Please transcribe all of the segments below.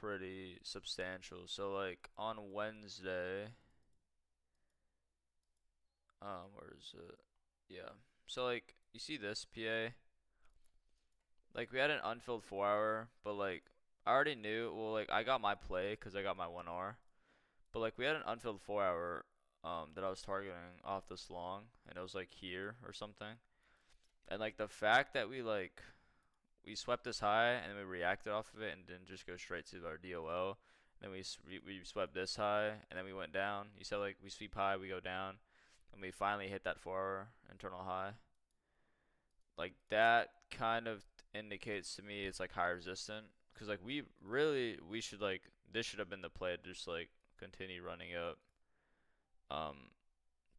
pretty substantial. So like on Wednesday, where is it? Yeah. So like you see this PA, like we had an unfilled 4 hour, but like I already knew. Well, like I got my play because I got my 1 hour, but like we had an unfilled 4 hour that I was targeting off this long, and it was like here or something. And like the fact that we swept this high and then we reacted off of it and didn't just go straight to our DOL. Then we swept this high and then we went down. You said like we sweep high, we go down, and we finally hit that 4 hour internal high. Like that kind of indicates to me it's like high resistant because like we should like this should have been the play to just like continue running up um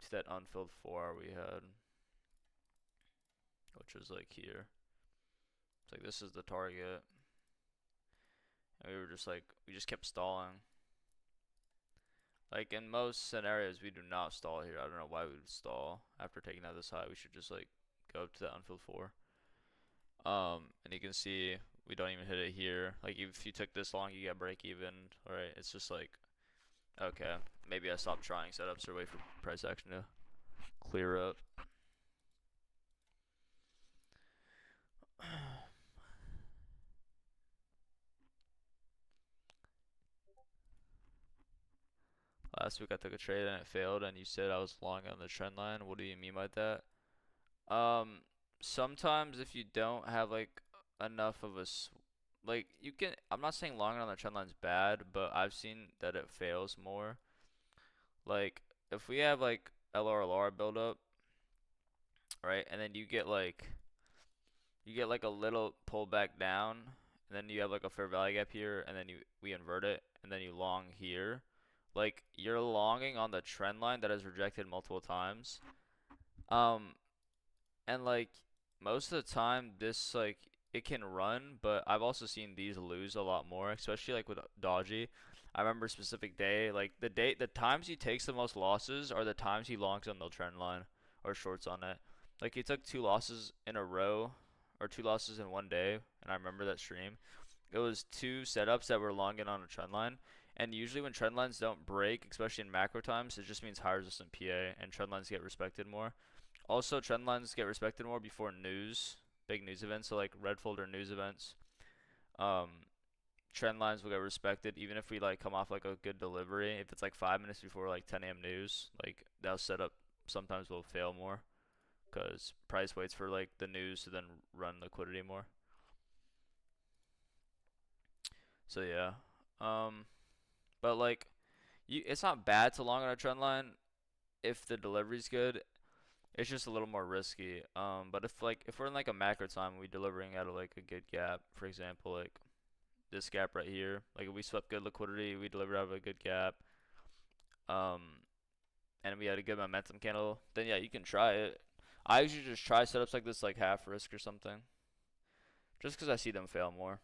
to that unfilled 4 hour we had, which was like here. It's like this is the target. And we were just like we just kept stalling. Like in most scenarios, we do not stall here. I don't know why we would stall after taking out this high. We should just like go up to that unfilled 4. And you can see we don't even hit it here. Like if you took this long, you get break even. All right, it's just like okay, maybe I stopped trying setups or wait for price action to clear up. Last week I took a trade and it failed, and you said I was long on the trend line. What do you mean by that? Um, Sometimes if you don't have like enough of like you can. I'm not saying long on the trend line's bad, but I've seen that it fails more. Like if we have like LRLR build up, right, and then you get like a little pullback down, and then you have like a fair value gap here, and then we invert it, and then you long here. Like you're longing on the trend line that has rejected multiple times. Um, And like most of the time, this like it can run, but I've also seen these lose a lot more, especially like with Dodgy. I remember a specific day, like the times he takes the most losses are the times he longs on the trend line or shorts on it. Like he took 2 losses in a row or 2 losses in one day, and I remember that stream. It was 2 setups that were longing on a trend line. And usually when trend lines don't break, especially in macro times, it just means high resistant PA and trend lines get respected more. Also, trend lines get respected more before big news events, so like red folder news events. Um, Trend lines will get respected even if we like come off like a good delivery. If it's like 5 minutes before like 10 a.m. news, like that setup sometimes will fail more because price waits for like the news to then run liquidity more. So yeah, um, but like it's not bad to long on a trend line if the delivery's good. It's just a little more risky. But if we're in like a macro time, we delivering out of like a good gap, for example, like this gap right here. Like if we swept good liquidity, we delivered out of a good gap. Um, and we had a good momentum candle. Then yeah, you can try it. I usually just try setups like this, like half risk or something, just because I see them fail more.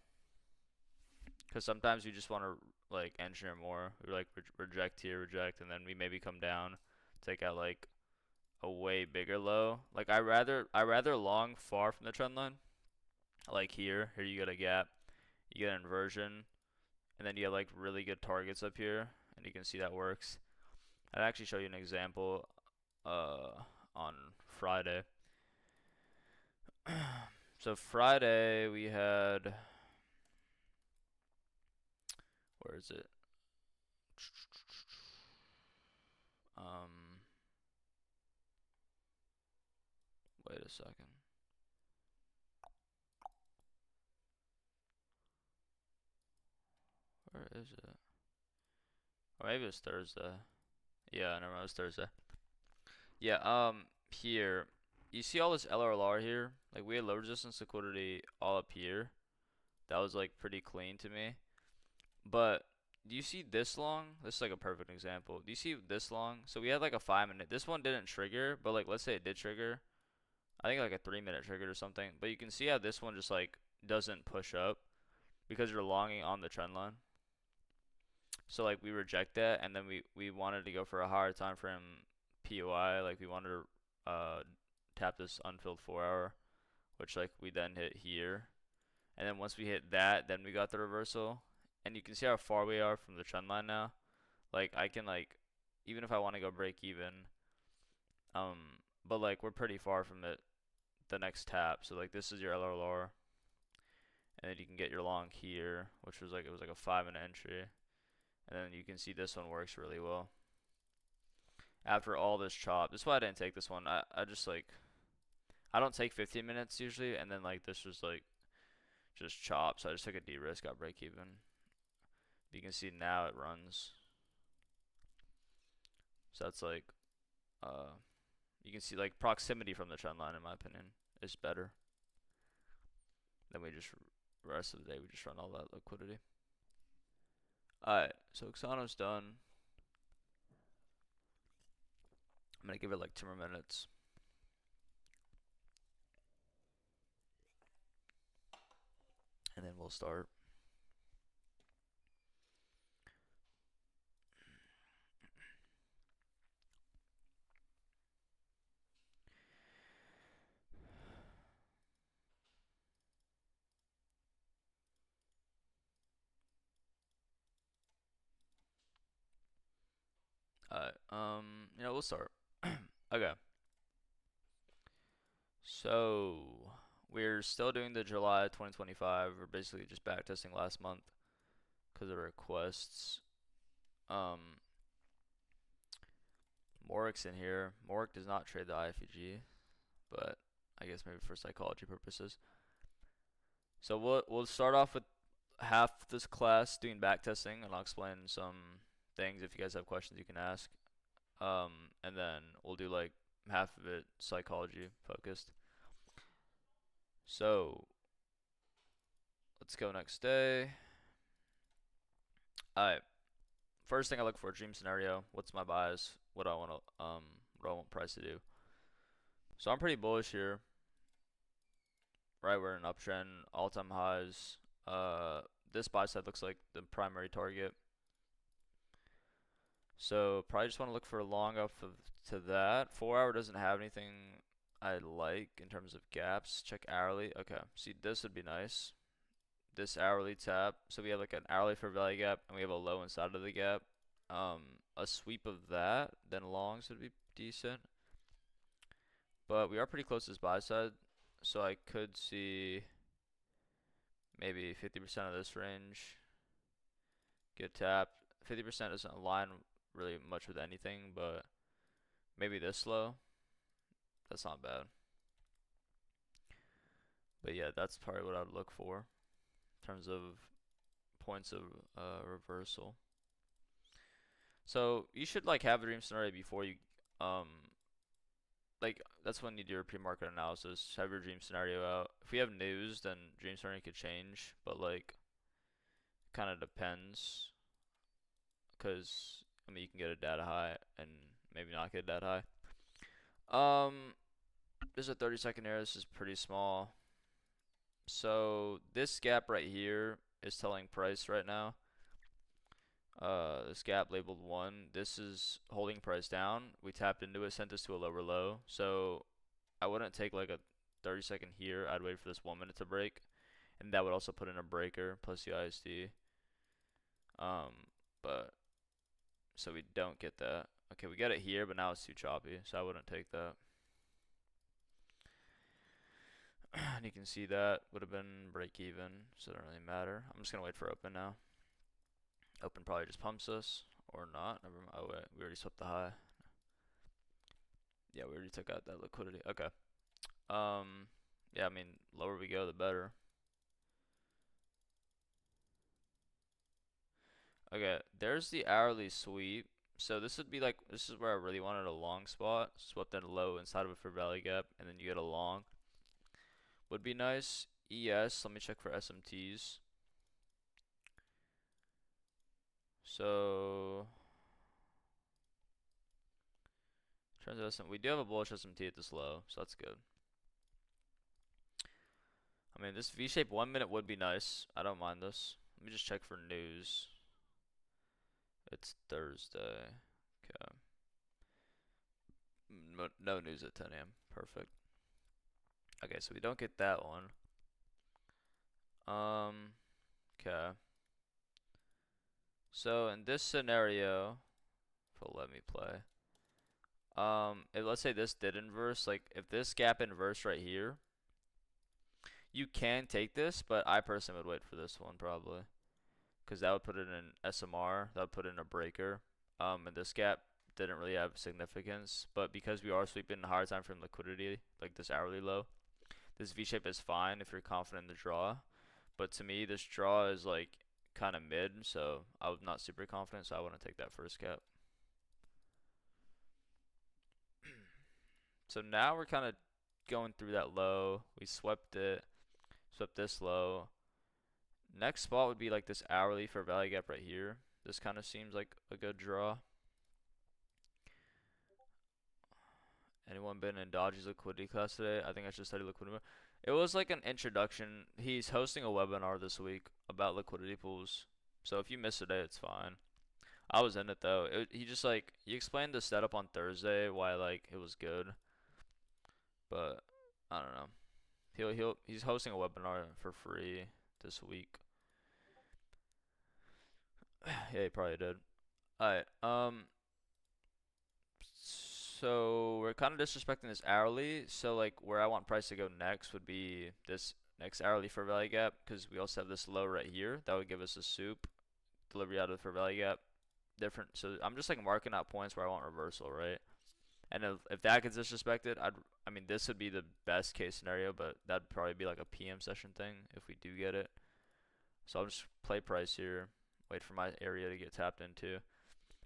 Because sometimes you just want to like engineer more. We like reject here, reject, and then we maybe come down, take out like a way bigger low. Like I rather long far from the trend line. Like here you get a gap, you get an inversion, and then you have like really good targets up here, and you can see that works. I'd actually show you an example on Friday. So Friday we had, where is it? Um Wait a second. Where is it? Or maybe it's Thursday. Yeah, never mind, it was Thursday. Yeah, here. You see all this LRLR here? Like we had low resistance liquidity all up here. That was like pretty clean to me. But do you see this long? This is like a perfect example. Do you see this long? So we had like a 5 minute. This one didn't trigger, but like let's say it did trigger. I think like a 3 minute triggered or something. But you can see how this one just like doesn't push up because you're longing on the trend line. So like we reject that, and then we wanted to go for a higher time frame POI. Like we wanted to tap this unfilled 4 hour, which like we then hit here, and then once we hit that, then we got the reversal, and you can see how far we are from the trend line now. Like I can like, even if I want to go break even, um, but like we're pretty far from it, the next tap. So like this is your LRLR, and then you can get your long here, which was like, it was like a 5-minute entry, and then you can see this one works really well. After all this chop, that's why I didn't take this one. I just like, I don't take 15 minutes usually, and then like this was like just chop, so I just took a D-risk, got break even. You can see now it runs. So that's like, uh, you can see like proximity from the trend line, in my opinion, is better. Then we just, rest of the day, we just run all that liquidity. Alright, so Xano's done. I'm gonna give it like 2 more minutes. And then we'll start. Alright, we'll start. Okay. So, we're still doing the July 2025. We're basically just backtesting last month because of requests. Morik's in here. Morik does not trade the IFEG, but I guess maybe for psychology purposes. So we'll start off with half this class doing backtesting, and I'll explain some things. If you guys have questions, you can ask. And then we'll do like half of it psychology focused. So let's go next day. Alright. First thing I look for, dream scenario. What's my bias? What do I want price to do? So I'm pretty bullish here. Right, we're in an uptrend, all-time highs. This buy side looks like the primary target. So probably just want to look for a long up to that. 4 hour doesn't have anything I like in terms of gaps. Check hourly. Okay, see this would be nice. This hourly tap. So we have like an hourly fair value gap, and we have a low inside of the gap. A sweep of that, then longs would be decent. But we are pretty close to this buy side, so I could see maybe 50% of this range get tapped. 50% doesn't align really much with anything, but maybe this low. That's not bad. But yeah, that's probably what I would look for in terms of points of reversal. So you should like have a dream scenario before you like that's when you do your pre-market analysis. Have your dream scenario out. If we have news, then dream scenario could change, but like kind of depends, because I mean you can get a data high and maybe not get a data high. There's a 30-second error. This is pretty small. So this gap right here is telling price right now. This gap labeled 1. This is holding price down. We tapped into it, sent this to a lower low. So I wouldn't take like a 30-second here. I'd wait for this 1 minute to break, and that would also put in a breaker plus the ISD. But so we don't get that. Okay, we get it here, but now it's too choppy, so I wouldn't take that. And you can see that would have been break even, so it doesn't really matter. I'm just gonna wait for open now. Open probably just pumps us, or not. Never mind. Oh wait, we already swept the high. Yeah, we already took out that liquidity. Okay. Yeah, I mean, lower we go, the better. Okay, there's the hourly sweep. So this would be like, this is where I really wanted a long spot. Swept in low inside of a fair value gap, and then you get a long. Would be nice. ES, let me check for SMTs. So, we do have a bullish SMT at this low, so that's good. I mean, this V-shape 1 minute would be nice. I don't mind this. Let me just check for news. It's Thursday. Okay. No news at 10 a.m. Perfect. Okay, so we don't get that one. Okay. So in this scenario, if it'll let me play, if let's say this did inverse, like if this gap inverse right here, you can take this, but I personally would wait for this one probably, because that would put it in SMR, that would put in a breaker, and this gap didn't really have significance, but because we are sweeping a higher time frame liquidity, like this hourly low, this V shape is fine if you're confident in the draw, but to me this draw is like kind of mid, so I was not super confident, so I wouldn't take that first gap. So now we're kind of going through that low. We swept it, swept this low. Next spot would be like this hourly for value gap right here. This kind of seems like a good draw. Anyone been in Dodgy's liquidity class today? I think I should study liquidity. It was like an introduction. He's hosting a webinar this week about liquidity pools. So if you miss a day, it's fine. I was in it though. He just like he explained the setup on Thursday, why like it was good, but I don't know. He's hosting a webinar for free this week. Yeah, he probably did. Alright, so we're kind of disrespecting this hourly. So like where I want price to go next would be this next hourly for value gap, because we also have this low right here that would give us a soup delivery out of the for value gap. Different. So I'm just like marking out points where I want reversal, right? And if that gets disrespected, I mean this would be the best case scenario, but that'd probably be like a PM session thing if we do get it. So I'll just play price here, wait for my area to get tapped into.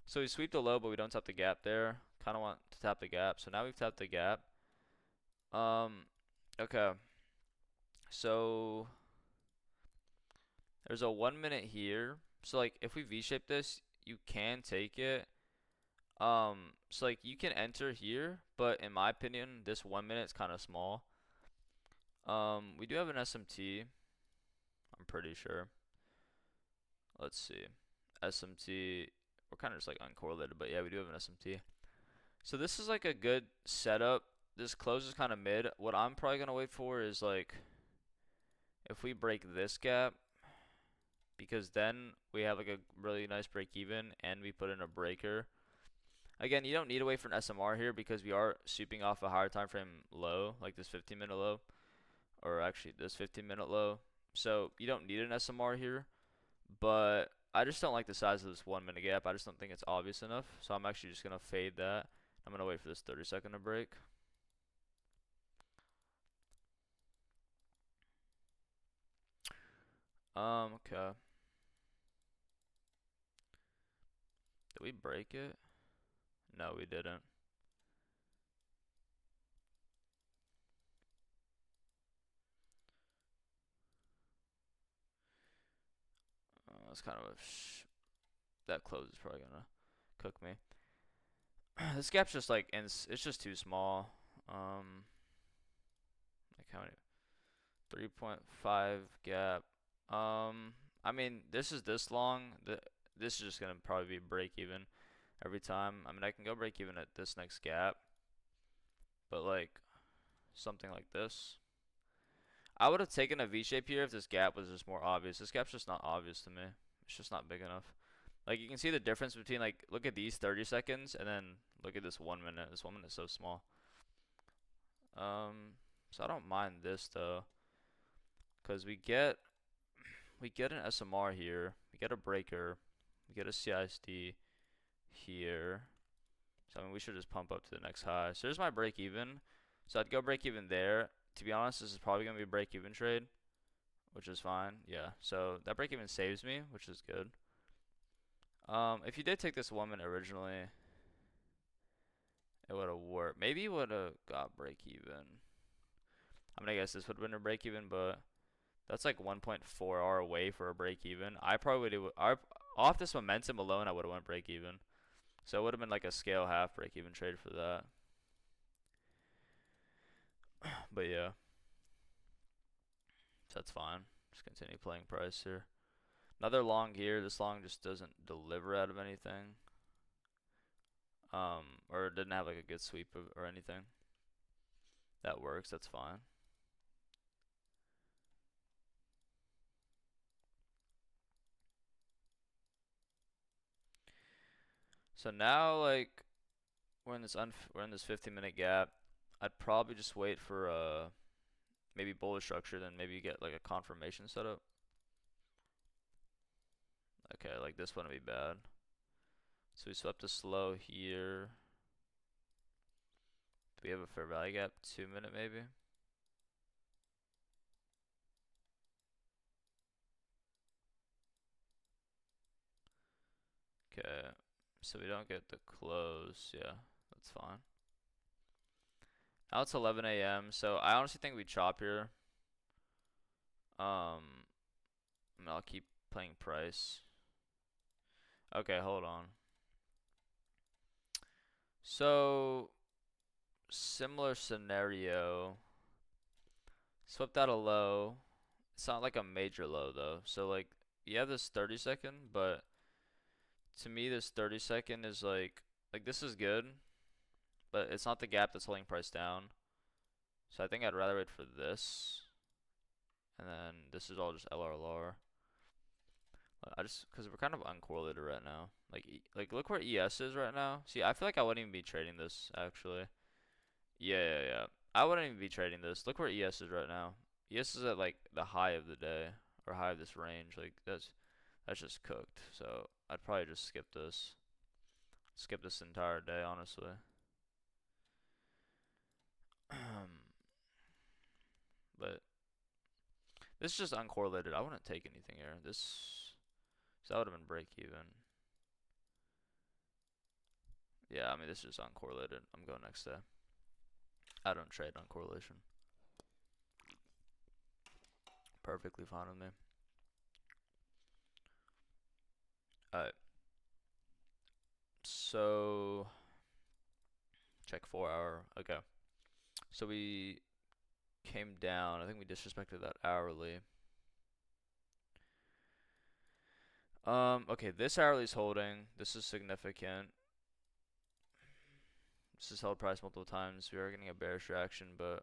So we sweep the low, but we don't tap the gap there. Kind of want to tap the gap. So now we've tapped the gap. Okay. So there's a 1 minute here. So like if we V-shape this, you can take it. So like you can enter here, but in my opinion, this 1 minute is kind of small. We do have an SMT. I'm pretty sure. Let's see. SMT. We're kind of just like uncorrelated, but yeah, we do have an SMT. So this is like a good setup. This close is kind of mid. What I'm probably gonna wait for is like if we break this gap, because then we have like a really nice break even and we put in a breaker. Again, you don't need to wait for an SMR here because we are sweeping off a higher time frame low, like this 15-minute low, or actually this 15-minute low. So you don't need an SMR here, but I just don't like the size of this 1 minute gap. I just don't think it's obvious enough. So I'm actually just gonna fade that. I'm gonna wait for this 30-second to break. Okay. Did we break it? No, we didn't. That's kind of a that close is probably gonna cook me. This gap's just like it's just too small. Like how many? 3.5 gap. I mean this is this long. This is just gonna probably be break even every time. I mean I can go break even at this next gap, but like something like this. I would have taken a V shape here if this gap was just more obvious. This gap's just not obvious to me. It's just not big enough. Like you can see the difference between like look at these 30 seconds and then look at this 1 minute. This 1 minute is so small. So I don't mind this though, cause we get an SMR here, we get a breaker, we get a CISD here. So I mean we should just pump up to the next high. So there's my break even. So I'd go break even there. To be honest, this is probably gonna be a break even trade, which is fine. Yeah. So that break even saves me, which is good. If you did take this 1 minute originally, it would have worked. Maybe it would have got break even. I mean, I guess this would have been a break even, but that's like 1.4 R away for a break even. I probably would off this momentum alone, I would have went break even. So it would have been like a scale half break even trade for that. But yeah, so that's fine. Just continue playing price here. Another long here. This long just doesn't deliver out of anything. Or didn't have like a good sweep or anything. That works. That's fine. So now like we're in this 15-minute gap. I'd probably just wait for maybe bullish structure, then maybe get like a confirmation setup. Okay, like this wouldn't be bad. So we swept a slow here. Do we have a fair value gap? 2-minute maybe? Okay, so we don't get the close. Yeah, that's fine. Now it's 11 a.m. So I honestly think we chop here. I mean, I'll keep playing price. Okay, hold on. So similar scenario. Swept out a low. It's not like a major low though. So like you have this 30 second, but to me this 30 second is like this is good, but it's not the gap that's holding price down. So I think I'd rather wait for this. And then this is all just LRLR. Cause we're kind of uncorrelated right now. Like look where ES is right now. See, I feel like I wouldn't even be trading this actually. Yeah. I wouldn't even be trading this. Look where ES is right now. ES is at like the high of the day or high of this range. Like that's just cooked. So I'd probably just skip this. Skip this entire day, honestly. But this is just uncorrelated. I wouldn't take anything here. So that would have been break even. Yeah, I mean this is uncorrelated. I'm going next day. I don't trade on correlation. Perfectly fine with me. Alright. So check 4 hour. Okay. So we came down. I think we disrespected that hourly. Okay, this hourly's holding. This is significant. This is held price multiple times. We are getting a bearish reaction, but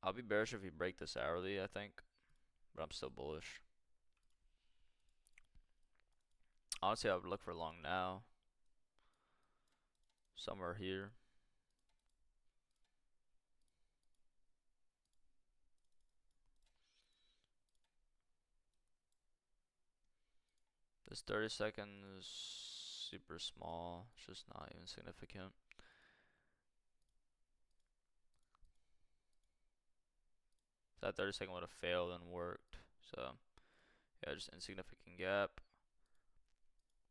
I'll be bearish if we break this hourly, I think. But I'm still bullish. Honestly, I would look for long now. Somewhere here. This 30 seconds is super small. It's just not even significant. That 30 second would have failed and worked. So, yeah, just insignificant gap.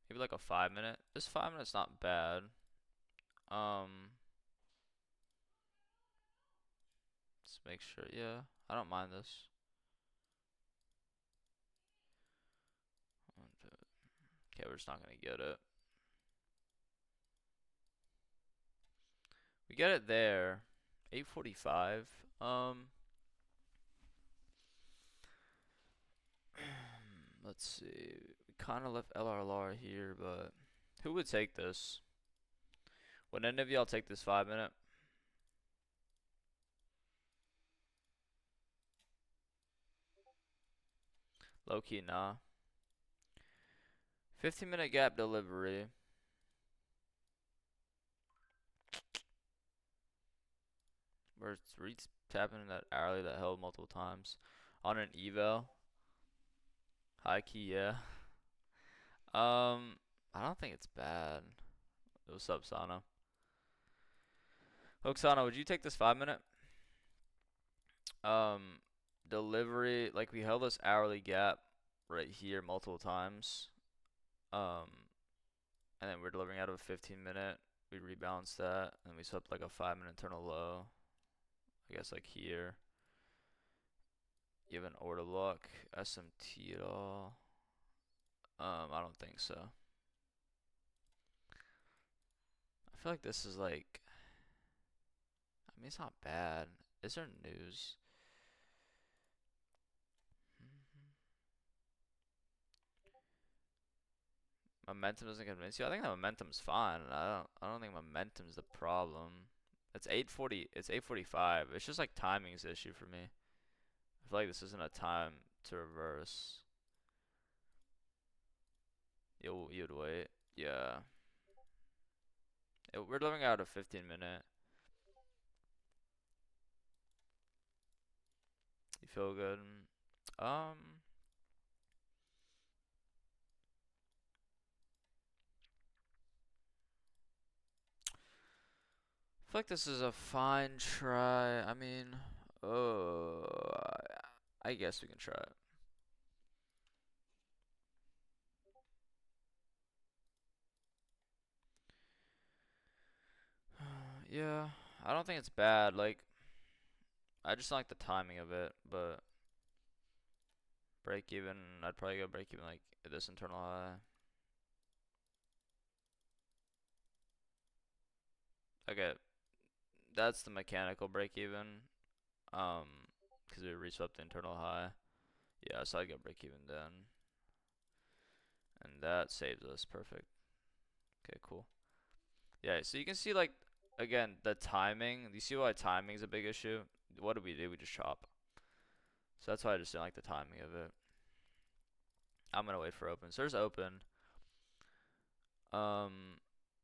Maybe like a 5-minute. This 5 minute's not bad. Let's make sure. Yeah, I don't mind this. Okay, we're just not gonna get it. We get it there. 8:45. Let's see. We kind of left LRLR here, but who would take this? Would any of y'all take this 5-minute? Low key, nah. 15-minute gap delivery. Where it's tapping in that hourly that held multiple times on an eval. High key, yeah. I don't think it's bad. What's up, Sana? Hoaxana, would you take this 5-minute? Um, Delivery, like we held this hourly gap right here multiple times. Um, and then we're delivering out of a 15-minute. We rebalanced that, and we swept like a 5-minute internal low. I guess like here. You have an order block, SMT at all? I don't think so. I feel like this is like, I mean, it's not bad. Is there news? Momentum doesn't convince you. I think the momentum's fine. I don't think momentum's the problem. It's 8:40. It's 8:45. It's just like timing's the issue for me. I feel like this isn't a time to reverse. You'd wait. Yeah. We're living out a 15 minute. You feel good? Um, I feel like this is a fine try. I mean, oh, I guess we can try it. Yeah, I don't think it's bad. Like, I just don't like the timing of it, but break even, I'd probably go break even like this internal high. Okay, that's the mechanical break even. Um, because we reswept the internal high. Yeah, so I go break even then, and that saves us. Perfect. Okay, cool. Yeah, so you can see like again the timing. You see why timing is a big issue? What do? We just chop. So that's why I just didn't like the timing of it. I'm gonna wait for open. So there's open. Um,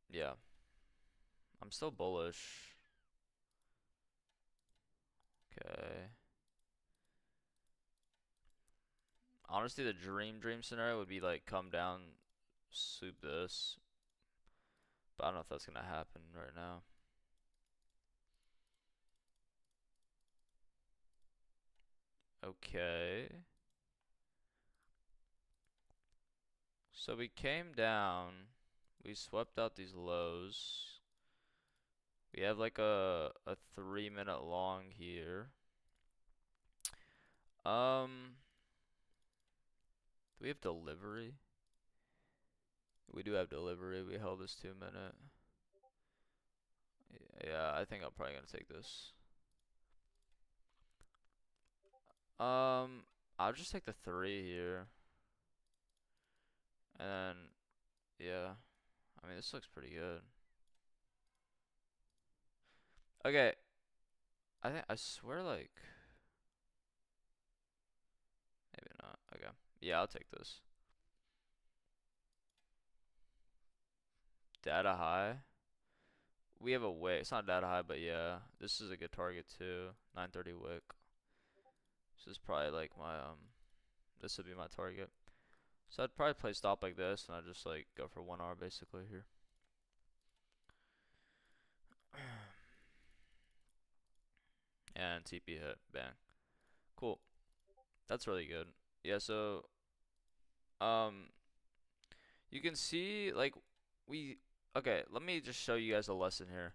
yeah, I'm still bullish. Okay. Honestly, the dream scenario would be like come down, swoop this, but I don't know if that's gonna happen right now. Okay. So we came down, we swept out these lows. We have like a 3 minute long here. Do we have delivery? We do have delivery. We held this 2 minute. Yeah, I think I'm probably gonna take this. Um, I'll just take the 3 here. And then, yeah. I mean, this looks pretty good. Okay, I swear like maybe not. Okay. Yeah, I'll take this. Data high. We have a wick. It's not data high, but yeah, this is a good target too. 930 wick. This is probably like my this would be my target. So I'd probably play stop like this, and I'd just like go for 1 hour basically here. And TP hit, bang. Cool. That's really good. Yeah, so um you can see like we okay, let me just show you guys a lesson here.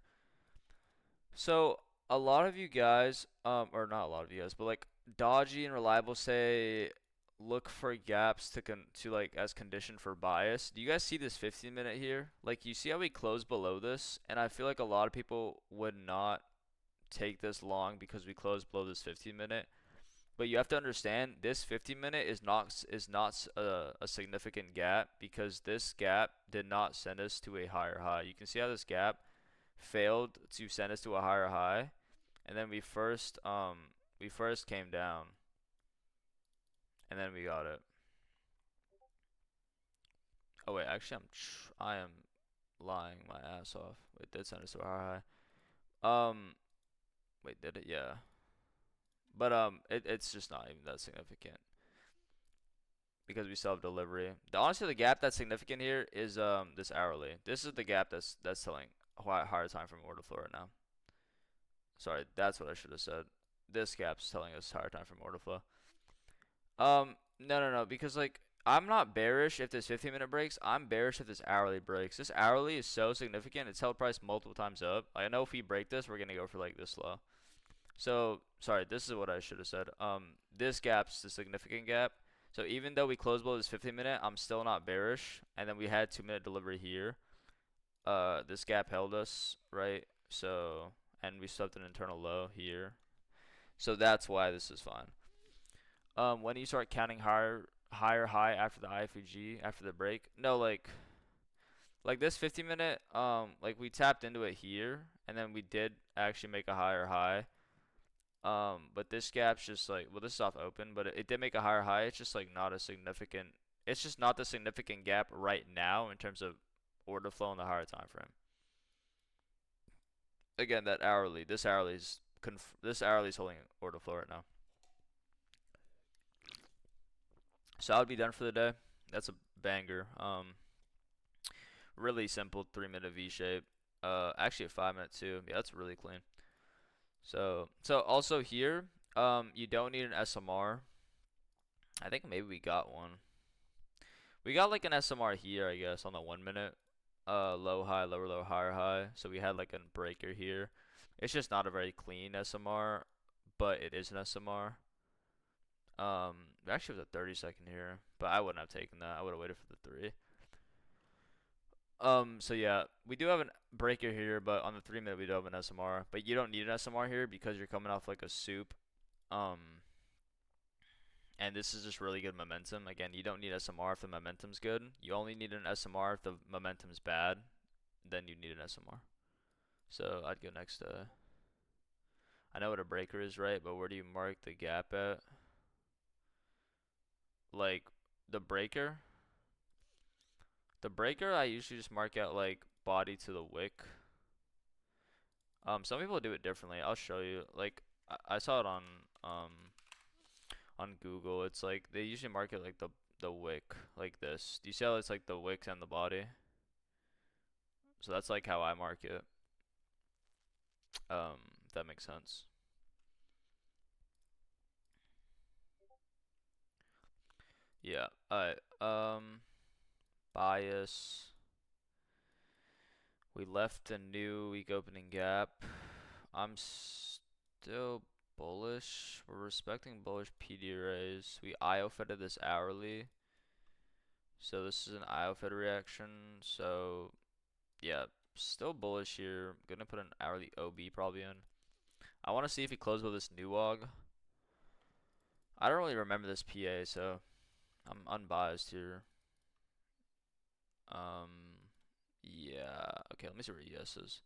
So a lot of you guys, or not a lot of you guys, but like Dodgy and Reliable say look for gaps to like as condition for bias. Do you guys see this 15 minute here? Like you see how we close below this, and I feel like a lot of people would not take this long because we closed below this 15 minute. But you have to understand this 15 minute is not a significant gap because this gap did not send us to a higher high. You can see how this gap failed to send us to a higher high, and then we first came down, and then we got it. Oh wait, actually I am lying my ass off. It did send us to a higher high. Wait, did it? Yeah. But it's just not even that significant because we still have delivery. Honestly, the gap that's significant here is this hourly. This is the gap that's telling higher time from order flow right now. Sorry, that's what I should have said. This gap's telling us higher time from order flow. No, because like I'm not bearish if this 15 minute breaks. I'm bearish if this hourly breaks. This hourly is so significant. It's held price multiple times up. I know if we break this, we're gonna go for like this low. So sorry, this is what I should have said. This gap's the significant gap. So even though we closed below this 15 minute, I'm still not bearish. And then we had 2 minute delivery here. This gap held us, right? So and we swept an internal low here. So that's why this is fine. When you start counting higher high after the IFUG after the break, no, like this 15 minute, like we tapped into it here, and then we did actually make a higher high. But this gap's just like, well, this is off open, but it did make a higher high. It's just like not a significant. It's just not the significant gap right now in terms of order flow in the higher time frame. Again, that hourly, this hourly's holding order flow right now. So I would be done for the day. That's a banger. Really simple 3 minute V shape. Actually a 5 minute too. Yeah, that's really clean. So also here, you don't need an SMR. I think maybe we got one. We got like an SMR here, I guess, on the 1 minute. Low high, lower low, higher high. So we had like a breaker here. It's just not a very clean SMR, but it is an SMR. Actually it was a 30-second here, but I wouldn't have taken that. I would have waited for the three. So yeah, we do have a breaker here, but on the 3 minute we do have an SMR. But you don't need an SMR here because you're coming off like a soup. Um, and this is just really good momentum. Again, you don't need SMR if the momentum's good. You only need an SMR if the momentum's bad. Then you need an SMR. So I'd go next to. I know what a breaker is, right? But where do you mark the gap at? Like the breaker. The breaker, I usually just mark out like body to the wick. Some people do it differently. I'll show you. Like I saw it um on Google. It's like they usually mark it like the wick like this. Do you see how it's like the wick and the body? So that's like how I mark it. If that makes sense. Yeah. Alright. Bias. We left a new week opening gap. I'm still bullish. We're respecting bullish PD arrays. We IO fed this hourly. So this is an IO fed reaction. So yeah, still bullish here. Gonna put an hourly OB probably in. I want to see if he closes with this new log. I don't really remember this PA, so I'm unbiased here. Yeah. Okay, let me see where ES is.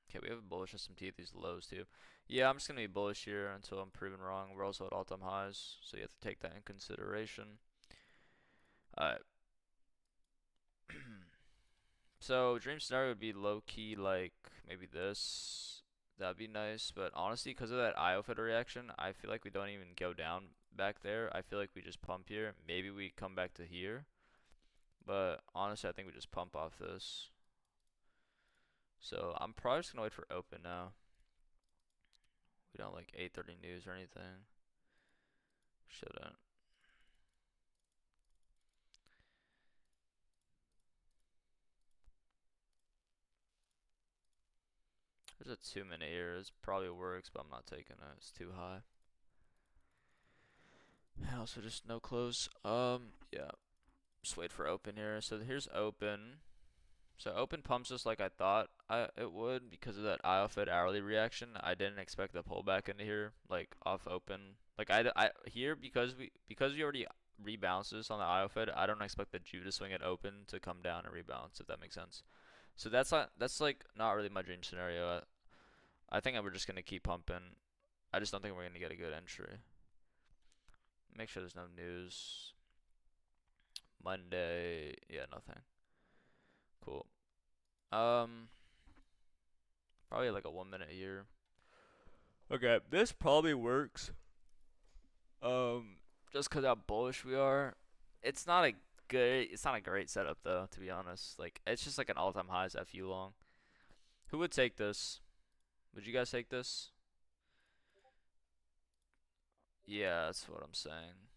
Okay, we have a bullish SMT at these lows too. Yeah, I'm just gonna be bullish here until I'm proven wrong. We're also at all-time highs, so you have to take that in consideration. Alright. So dream scenario would be low key like maybe this. That'd be nice, but honestly, because of that IO fed reaction, I feel like we don't even go down back there. I feel like we just pump here. Maybe we come back to here, but honestly, I think we just pump off this. So I'm probably just gonna wait for open now. We don't like 8:30 news or anything. Shouldn't. There's a 2 minute here. This probably works, but I'm not taking it. It's too high. And also just no close. Yeah. Just wait for open here. So here's open. So open pumps us like I thought it would because of that IO fed hourly reaction. I didn't expect the pullback into here, like off open. Like I here because we already rebalanced this on the IO fed. I don't expect the Jew to swing it open to come down and rebalance, if that makes sense. So that's like not really my dream scenario. I think we're just gonna keep pumping. I just don't think we're gonna get a good entry. Make sure there's no news. Monday, yeah, nothing. Cool. Probably like a 1 minute here. Okay, this probably works. Just cause how bullish we are. It's not a it's not a great setup though, to be honest. Like it's just like an all-time highs FU long. Who would take this? Would you guys take this? Yeah, that's what I'm saying.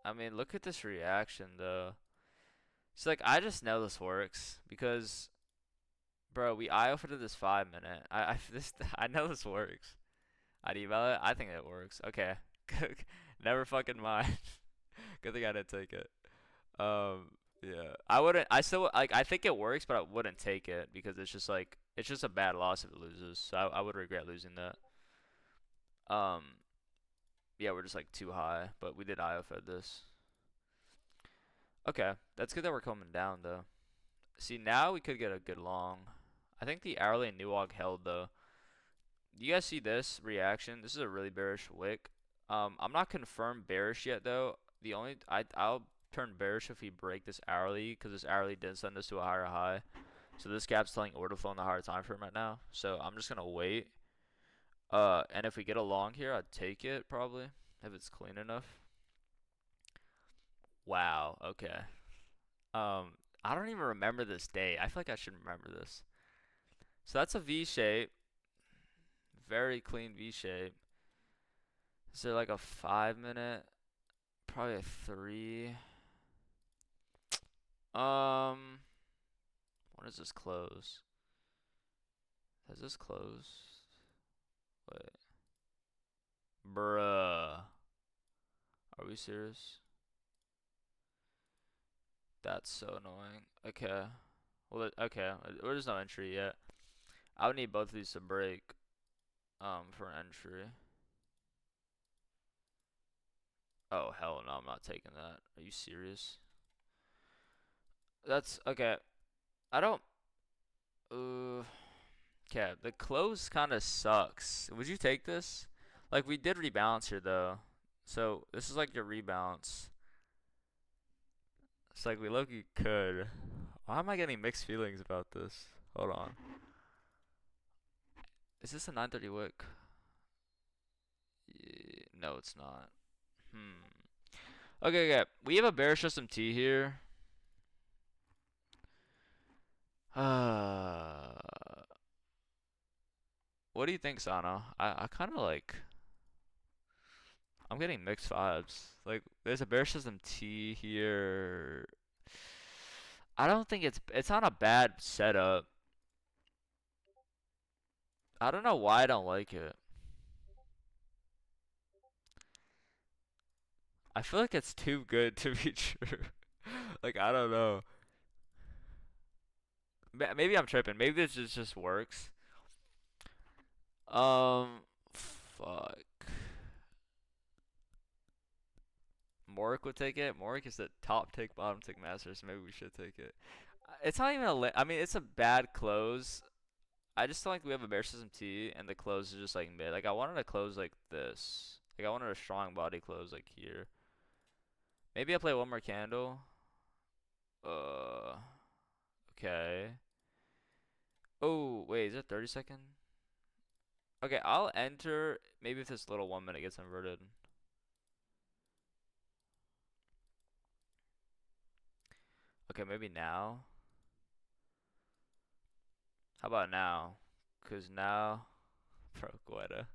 I mean, look at this reaction though. It's like I just know this works because, bro, we IO for this 5 minute. I know this works. I'd email it. I think it works. Okay, never fucking mind. Good thing I didn't take it. Yeah, I wouldn't. I still like. I think it works, but I wouldn't take it because it's just like it's just a bad loss if it loses. So I would regret losing that. Um, yeah, we're just like too high, but we did IO fed this. Okay, that's good that we're coming down though. See, now we could get a good long. I think the hourly and Nuog held though. Do you guys see this reaction? This is a really bearish wick. I'm not confirmed bearish yet though. The only I'll turn bearish if we break this hourly, because this hourly did send us to a higher high. So this gap's telling order flow in the higher time frame right now. So I'm just gonna wait. And if we get a long here, I'd take it probably if it's clean enough. Wow. Okay. I don't even remember this day. I feel like I should remember this. So that's a V shape. Very clean V shape. Is there like a 5 minute? Probably a 3. When does this close? Has this closed? Wait. Bruh. Are we serious? That's so annoying. Okay. Well, okay. There's no entry yet. I would need both of these to break, for an entry. Oh, hell no, I'm not taking that. Are you serious? That's, okay. I don't, okay, the close kind of sucks. Would you take this? Like, we did rebalance here, though. So, this is like your rebalance. It's like we low-key could. Why am I getting mixed feelings about this? Hold on. Is this a 930 wick? No, it's not. Okay, okay. We have a bearish SMT here. What do you think, Sano? I kind of like. I'm getting mixed vibes. Like, there's a bearish SMT here. I don't think it's not a bad setup. I don't know why I don't like it. I feel like it's too good to be true. Like, I don't know. Maybe I'm tripping. Maybe this just works. Fuck. Morik would take it. Morik is the top tick, bottom tick master, so maybe we should take it. It's not even I mean, it's a bad close. I just don't like we have a bear system T, and the close is just like mid. Like, I wanted to close like this. Like, I wanted a strong body close like here. Maybe I play one more candle. Okay. Oh, wait, is it 30 second? Okay, I'll enter maybe if this little 1 minute gets inverted. Okay, maybe now. How about now? Cause now, bro, Guetta.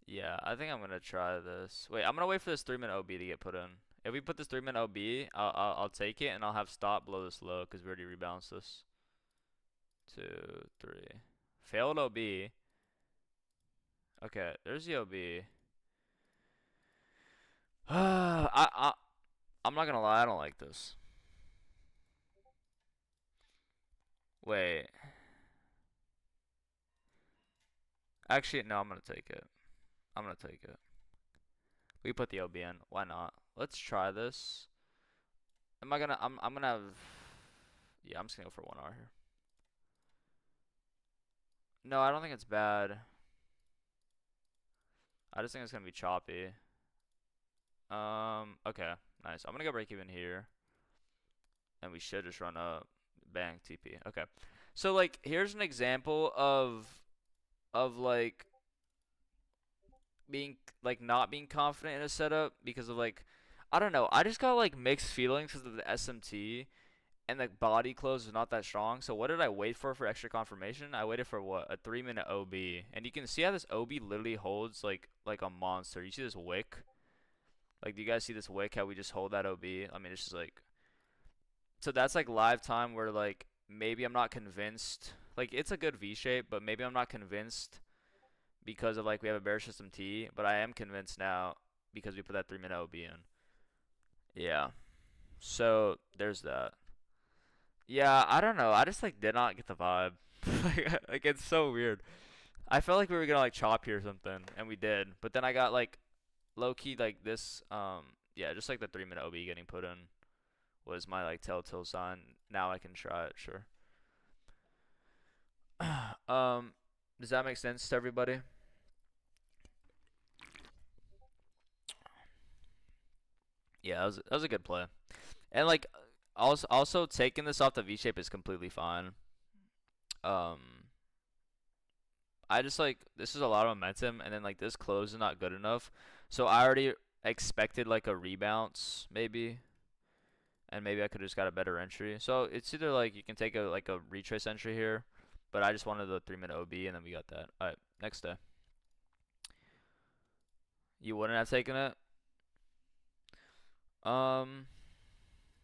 Yeah, I think I'm gonna try this. Wait, I'm gonna wait for this 3 minute OB to get put in. If we put this 3 minute OB, I'll take it and I'll have stop below this low because we already rebalanced this. 2, 3. Failed OB. Okay, there's the OB. I'm not gonna lie, I don't like this. Wait. Actually, no, I'm gonna take it. I'm gonna take it. We put the OB in. Why not? Let's try this. Am I gonna? I'm gonna have. Yeah, I'm just gonna go for 1 hour here. No, I don't think it's bad. I just think it's gonna be choppy. Okay, nice. I'm gonna go break even here, and we should just run a bang TP. Okay, so like here's an example of like being like not being confident in a setup because of like I don't know. I just got like mixed feelings because of the SMT and the body close is not that strong. So what did I wait for extra confirmation? I waited for what? A 3 minute OB, and you can see how this OB literally holds like a monster. You see this wick? Like, do you guys see this wick? How we just hold that OB? I mean, it's just like so that's like live time where like maybe I'm not convinced. Like it's a good V shape, but maybe I'm not convinced because of like we have a bear system T, but I am convinced now because we put that 3 minute OB in. Yeah. So there's that. Yeah, I don't know. I just like did not get the vibe. Like it's so weird. I felt like we were gonna like chop here or something, and we did. But then I got like low key like this. Yeah, just like the 3 minute OB getting put in was my like telltale sign. Now I can try it. Sure. Um, does that make sense to everybody? Yeah, that was a good play. And like also taking this off the V shape is completely fine. Um, I just like this is a lot of momentum, and then like this close is not good enough. So I already expected like a rebounce maybe, and maybe I could have just got a better entry. So it's either like you can take a retrace entry here, but I just wanted the 3-minute OB, and then we got that. All right, next day. You wouldn't have taken it. Um,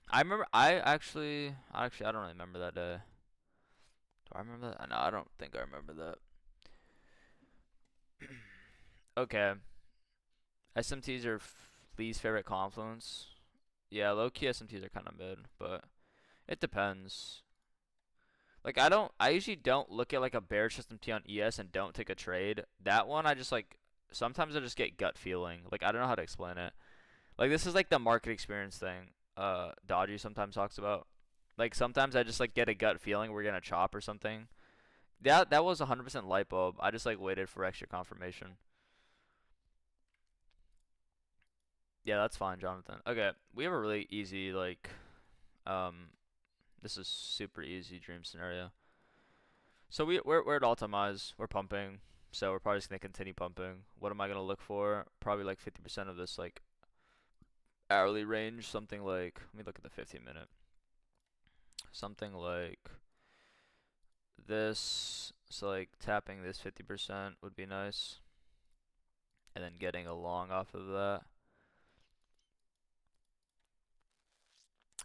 I remember. I don't really remember that day. Do I remember that? No, I don't think I remember that. Okay, SMTs are least favorite confluence. Yeah, low key SMTs are kind of mid, but it depends. Like I usually don't look at like a bearish SMT on ES and don't take a trade. That one I just like sometimes I just get gut feeling. Like I don't know how to explain it. Like this is like the market experience thing. Dodgy sometimes talks about. Like sometimes I just like get a gut feeling we're gonna chop or something. That was 100% light bulb. I just like waited for extra confirmation. Yeah, that's fine, Jonathan. Okay, we have a really easy like um this is super easy dream scenario. So we're at all time highs. We're pumping. So we're probably just gonna continue pumping. What am I gonna look for? Probably like 50% of this like hourly range. Something like let me look at the 15-minute. Something like this. So like tapping this 50% would be nice, and then getting a long off of that.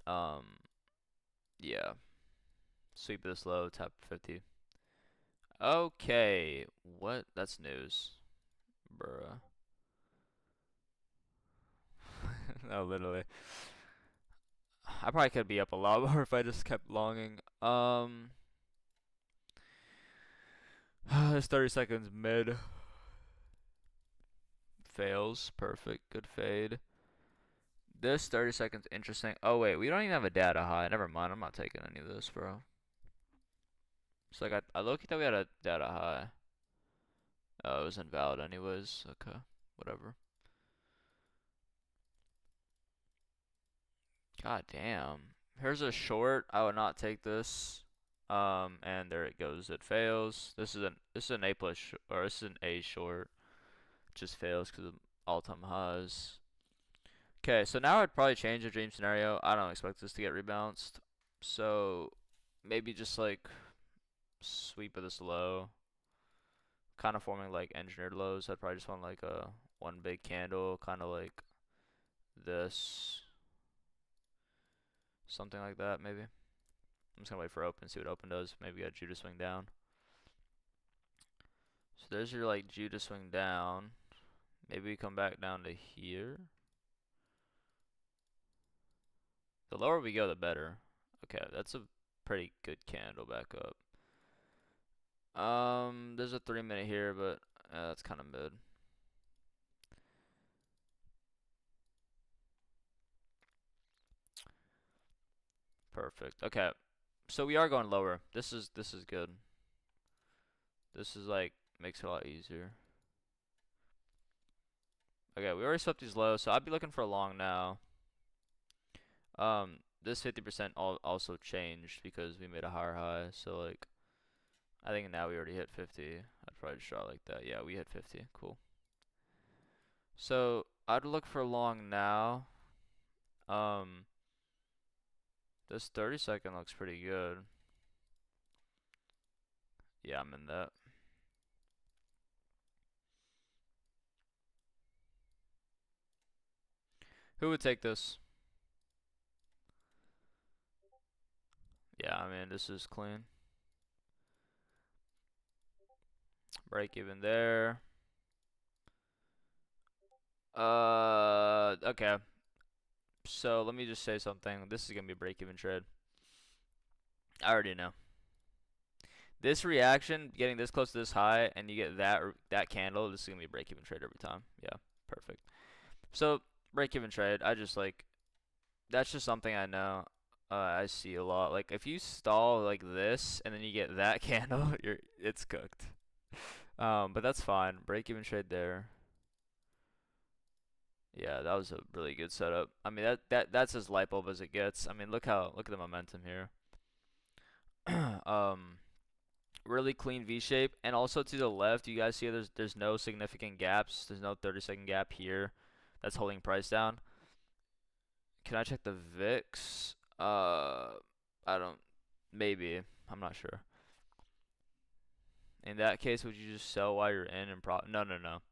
Um, yeah. Sweep this low, tap 50. Okay, what? That's news, bruh. No, literally. I probably could be up a lot more if I just kept longing. This 30 seconds mid fails. Perfect. Good fade. This 30 seconds interesting. Oh wait, we don't even have a data high. Never mind. I'm not taking any of this, bro. It's like I looked at that we had a data high. Oh, it was invalid anyways. Okay, whatever. God damn. Here's a short. I would not take this. And there it goes. It fails. This is an A plus or this is an A short. It just fails because of all-time highs. Okay, so now I'd probably change the dream scenario. I don't expect this to get rebalanced. So maybe just like sweep of this low. Kind of forming like engineered lows. I'd probably just want like a one big candle, kind of like this. Something like that, maybe. I'm just gonna wait for open, see what open does. Maybe got Judah swing down. So there's your like Judah swing down. Maybe we come back down to here. The lower we go, the better. Okay, that's a pretty good candle back up. There's a 3-minute here, but that's kind of mid. Perfect. Okay, so we are going lower. This is good. This is like makes it a lot easier. Okay, we already swept these lows, so I'd be looking for a long now. This 50% also changed because we made a higher high, so like I think now we already hit 50. I'd probably just draw like that. Yeah, we hit 50. Cool. So I'd look for long now. Um, this 30-second looks pretty good. Yeah, I'm in that. Who would take this? Yeah, I mean, this is clean. Break even there. Okay. So let me just say something. This is gonna be a break even trade. I already know. This reaction, getting this close to this high, and you get that candle, this is gonna be a break even trade every time. Yeah, perfect. So break even trade, I just like that's just something I know. I see a lot. Like if you stall like this and then you get that candle, it's cooked. But that's fine. Break even trade there. Yeah, that was a really good setup. I mean that's as light bulb as it gets. I mean look at the momentum here. um Really clean V shape, and also to the left you guys see there's no significant gaps. There's no 30-second gap here that's holding price down. Can I check the VIX? I don't, maybe, I'm not sure. In that case, would you just sell while you're in and no, no, no.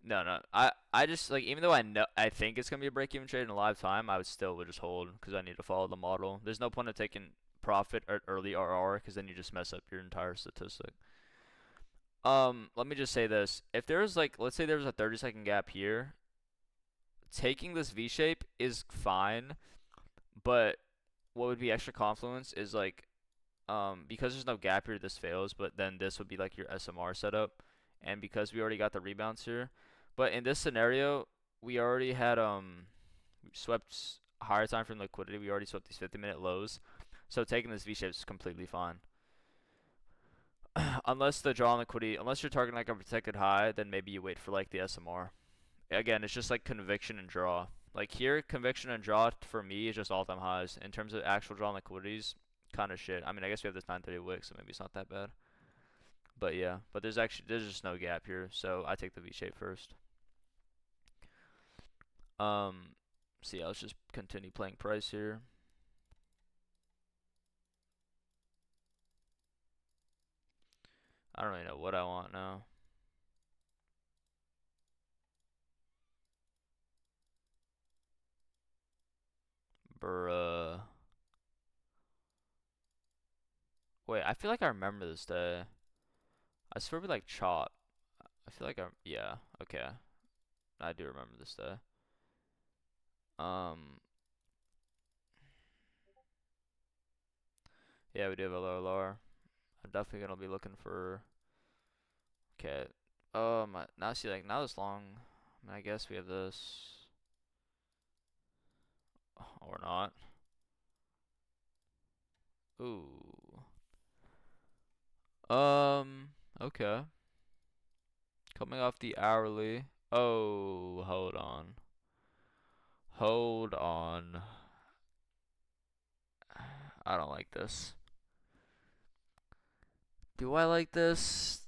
No, no. I just like even though I think it's gonna be a break even trade in a live time, I would just hold because I need to follow the model. There's no point of taking profit at early RR because then you just mess up your entire statistic. Let me just say this. If there's like let's say there's a 30-second gap here, taking this V shape is fine, but what would be extra confluence is like because there's no gap here, this fails, but then this would be like your SMR setup, and because we already got the rebounds here, but in this scenario, we already had swept higher time frame liquidity. We already swept these 50-minute lows, so taking this V shape is completely fine. Unless the draw on liquidity, unless you're targeting like a protected high, then maybe you wait for like the SMR. Again, it's just like conviction and draw. Like here, conviction and draw for me is just all-time highs. In terms of actual draw on liquidities, kind of shit. I mean, I guess we have this 930 wick, so maybe it's not that bad. But yeah, but there's just no gap here, so I take the V shape first. So yeah, let's just continue playing price here. I don't really know what I want now. Bruh. Wait, I feel like I remember this day. I swear we like chop. I feel like yeah, okay. I do remember this day. Um, yeah, we do have a lower. I'm definitely gonna be looking for. Okay. Now see like now this long. I mean, I guess we have this or not. Ooh. Okay. Coming off the hourly. Oh, hold on. Hold on. I don't like this. Do I like this?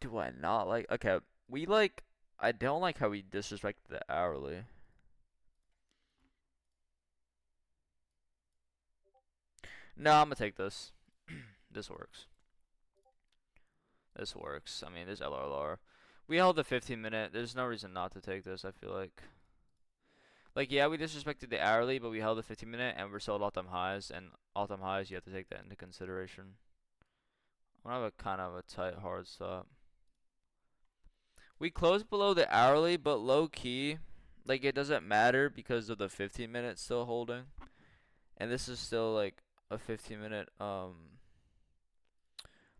Do I not like? Okay, we like. I don't like how we disrespect the hourly. No, I'm gonna take this. This works. This works. I mean, this LRLR. We held the 15-minute. There's no reason not to take this, I feel like. Like, yeah, we disrespected the hourly, but we held the 15-minute, and we're still at all-time highs. And all-time highs, you have to take that into consideration. I have a kind of a tight hard stop. We closed below the hourly, but low-key, like, it doesn't matter because of the 15-minute still holding. And this is still, like, a 15-minute,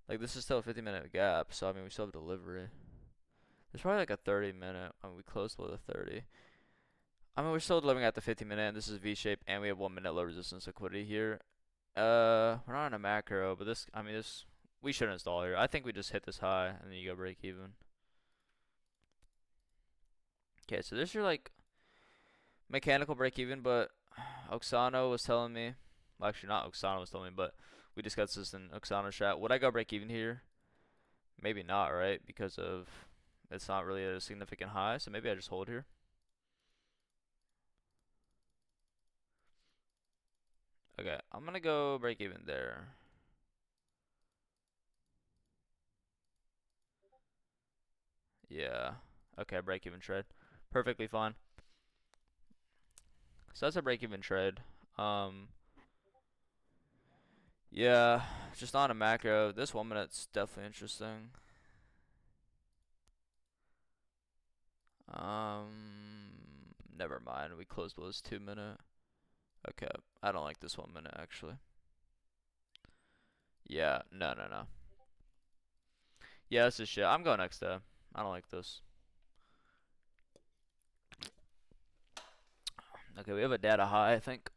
like, this is still a 50-minute gap. So, I mean, we still have delivery. There's probably like a 30-minute. I mean, we closed below the 30. I mean, we're still delivering at the 50-minute, and this is V-shape, and we have 1-minute low resistance liquidity here. We're not in a macro, but this, I mean, we should install here. I think we just hit this high, and then you go break even. Okay, so this is your, like, mechanical break even, but Oksana was telling me, well, actually, not Oksana was telling me, but we discussed this in Oksana's chat. Would I go break even here? Maybe not, right? Because of, it's not really a significant high, so maybe I just hold here. Okay, I'm gonna go break even there. Yeah. Okay, break even trade. Perfectly fine. So that's a break even trade. Um, yeah, just on a macro. This 1 minute's definitely interesting. Never mind. We closed below this 2 minute. Okay, I don't like this 1 minute actually. Yeah, no, no, no. Yeah, this is shit. I'm going next day. I don't like this. Okay, we have a data high, I think.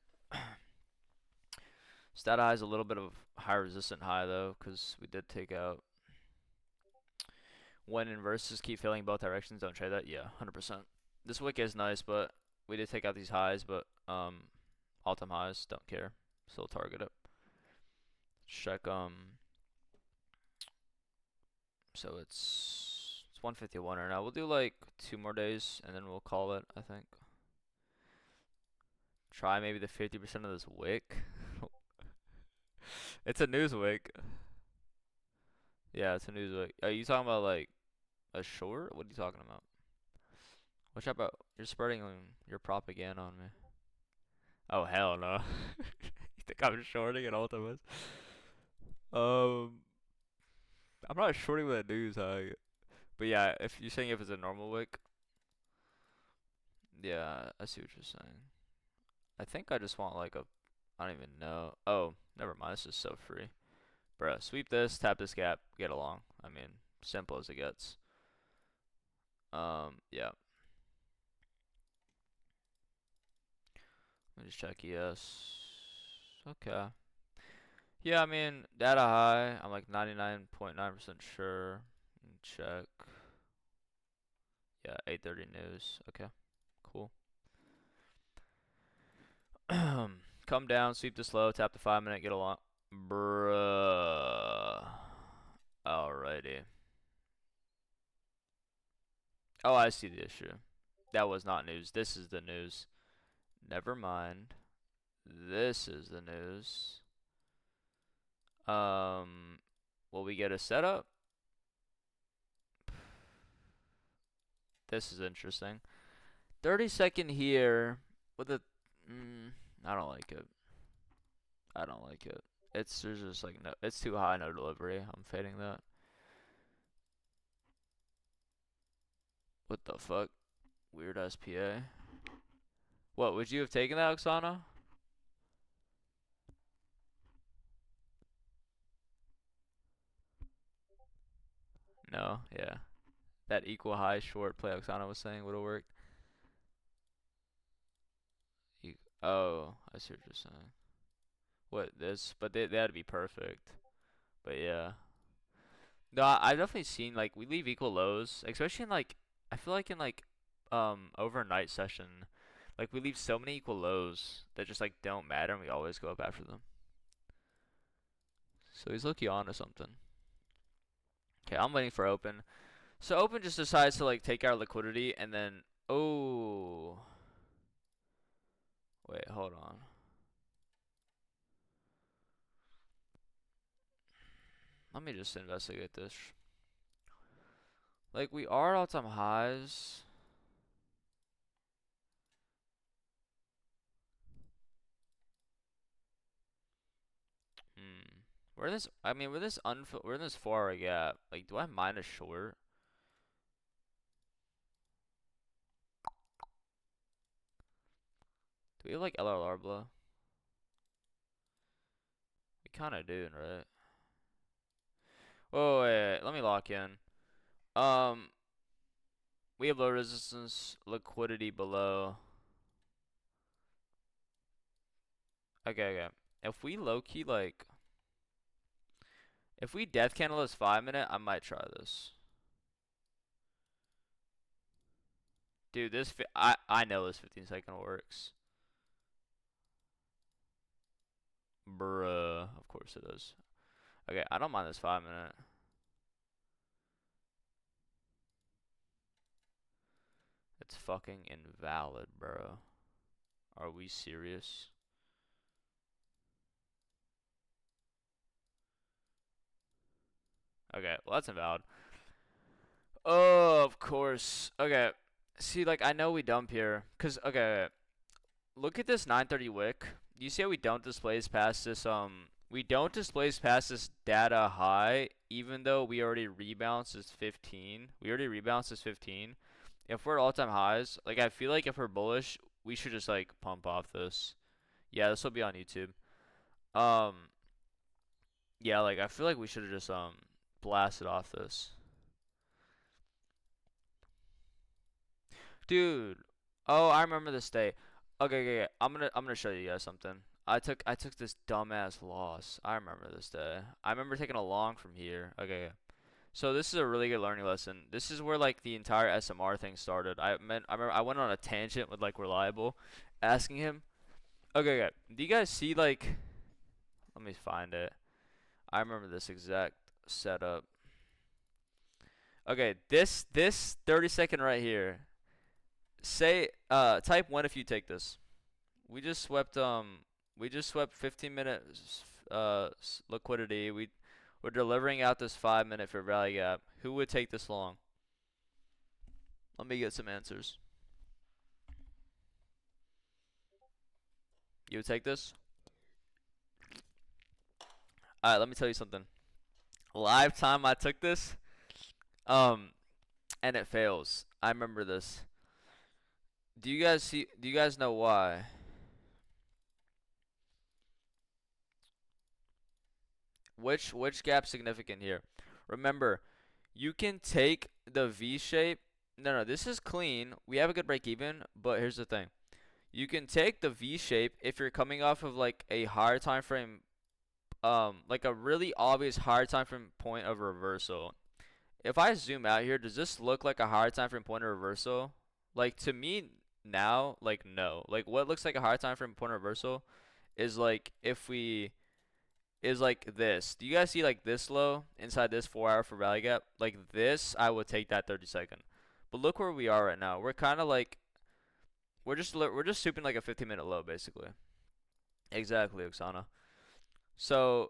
Stat high is a little bit of high resistant high though, because we did take out. When inverses keep failing both directions, don't trade that. Yeah, 100%. This wick is nice, but we did take out these highs, but all-time highs, don't care. Still target it. Check so it's 151 right now. We'll do like 2 more days and then we'll call it, I think. Try maybe the 50% of this wick. It's a news wick. Yeah, it's a news wick. Are you talking about like a short? What are you talking about? Watch out about you're spreading your propaganda on me. Oh hell no. You think I'm shorting at Ultimas? Um, I'm not shorting with a news high. But yeah, if you're saying if it's a normal wick, yeah, I see what you're saying. I think I just want like a, I don't even know. Oh, never mind. This is so free. Bruh, sweep this, tap this gap, get along. I mean, simple as it gets. Yeah. Let me just check ES. Okay. Yeah, I mean, data high. I'm like 99.9% sure. Check. Yeah, 8:30 news. Okay, cool. Come down, sweep this low, tap the 5 minute, get along. Bruh. Alrighty. Oh, I see the issue. That was not news. This is the news. Never mind. This is the news. Will we get a setup? This is interesting. 30-second here with a. I don't like it. I don't like it. There's just like no. It's too high, no delivery. I'm fading that. What the fuck? Weird SPA. What would you have taken that, Oksana? No. Yeah. That equal high short play Oksana was saying would have worked. Oh, I see what you're saying. What this? But they had to be perfect. But yeah. No, I've definitely seen like we leave equal lows, especially in like I feel like in like overnight session, like we leave so many equal lows that just like don't matter and we always go up after them. So he's looking on to something. Okay, I'm waiting for open. So open just decides to like take our liquidity and then oh wait, hold on. Let me just investigate this. Like we are at all-time highs. Hmm. We're in this. I mean, we're in this 4 hour gap. Like, do I mind a short? Do we have like LRR blow? We kind of do, right? Whoa, wait, let me lock in. Um, we have low resistance, liquidity below. Okay, okay. If we low key like, if we death candle this 5 minute, I might try this. Dude, I know this 15-second works. Bruh, of course it is. Okay, I don't mind this 5 minute. It's fucking invalid, bro. Are we serious? Okay, well that's invalid. Oh, of course. Okay. See, like I know we dump here, cause okay, look at this 930 wick. You see how we don't displace past this we don't displace past this data high, even though we already rebalanced this 15. We already rebalanced this 15. If we're at all-time highs, like I feel like if we're bullish, we should just like pump off this. Yeah, this will be on YouTube. Um, yeah, like I feel like we should have just blasted off this. Dude. Oh, I remember this day. Okay, okay, okay. I'm gonna show you guys something. I took this dumbass loss. I remember this day. I remember taking a long from here. Okay, okay. So this is a really good learning lesson. This is where like the entire SMR thing started. I remember I went on a tangent with like Reliable, asking him, okay, okay, do you guys see like, let me find it. I remember this exact setup. Okay, this 30-second right here. Say type 1 if you take this. We just swept 15 minutes liquidity. We're delivering out this 5 minute for value gap. Who would take this long? Let me get some answers. You would take this? Alright, let me tell you something. Live time I took this, and it fails. I remember this. Do you guys know why? Which gap significant here? Remember, you can take the V shape. No, this is clean. We have a good break even, but here's the thing. You can take the V shape if you're coming off of like a higher time frame, like a really obvious higher time frame point of reversal. If I zoom out here, does this look like a higher time frame point of reversal? Like to me now, like no. Like what looks like a higher time frame point of reversal is like if we is like this. Do you guys see like this low inside this 4 hour for value gap? Like this, I would take that 30-second. But look where we are right now. We're kind of like we're just souping like a 15-minute low basically. Exactly, Oksana. So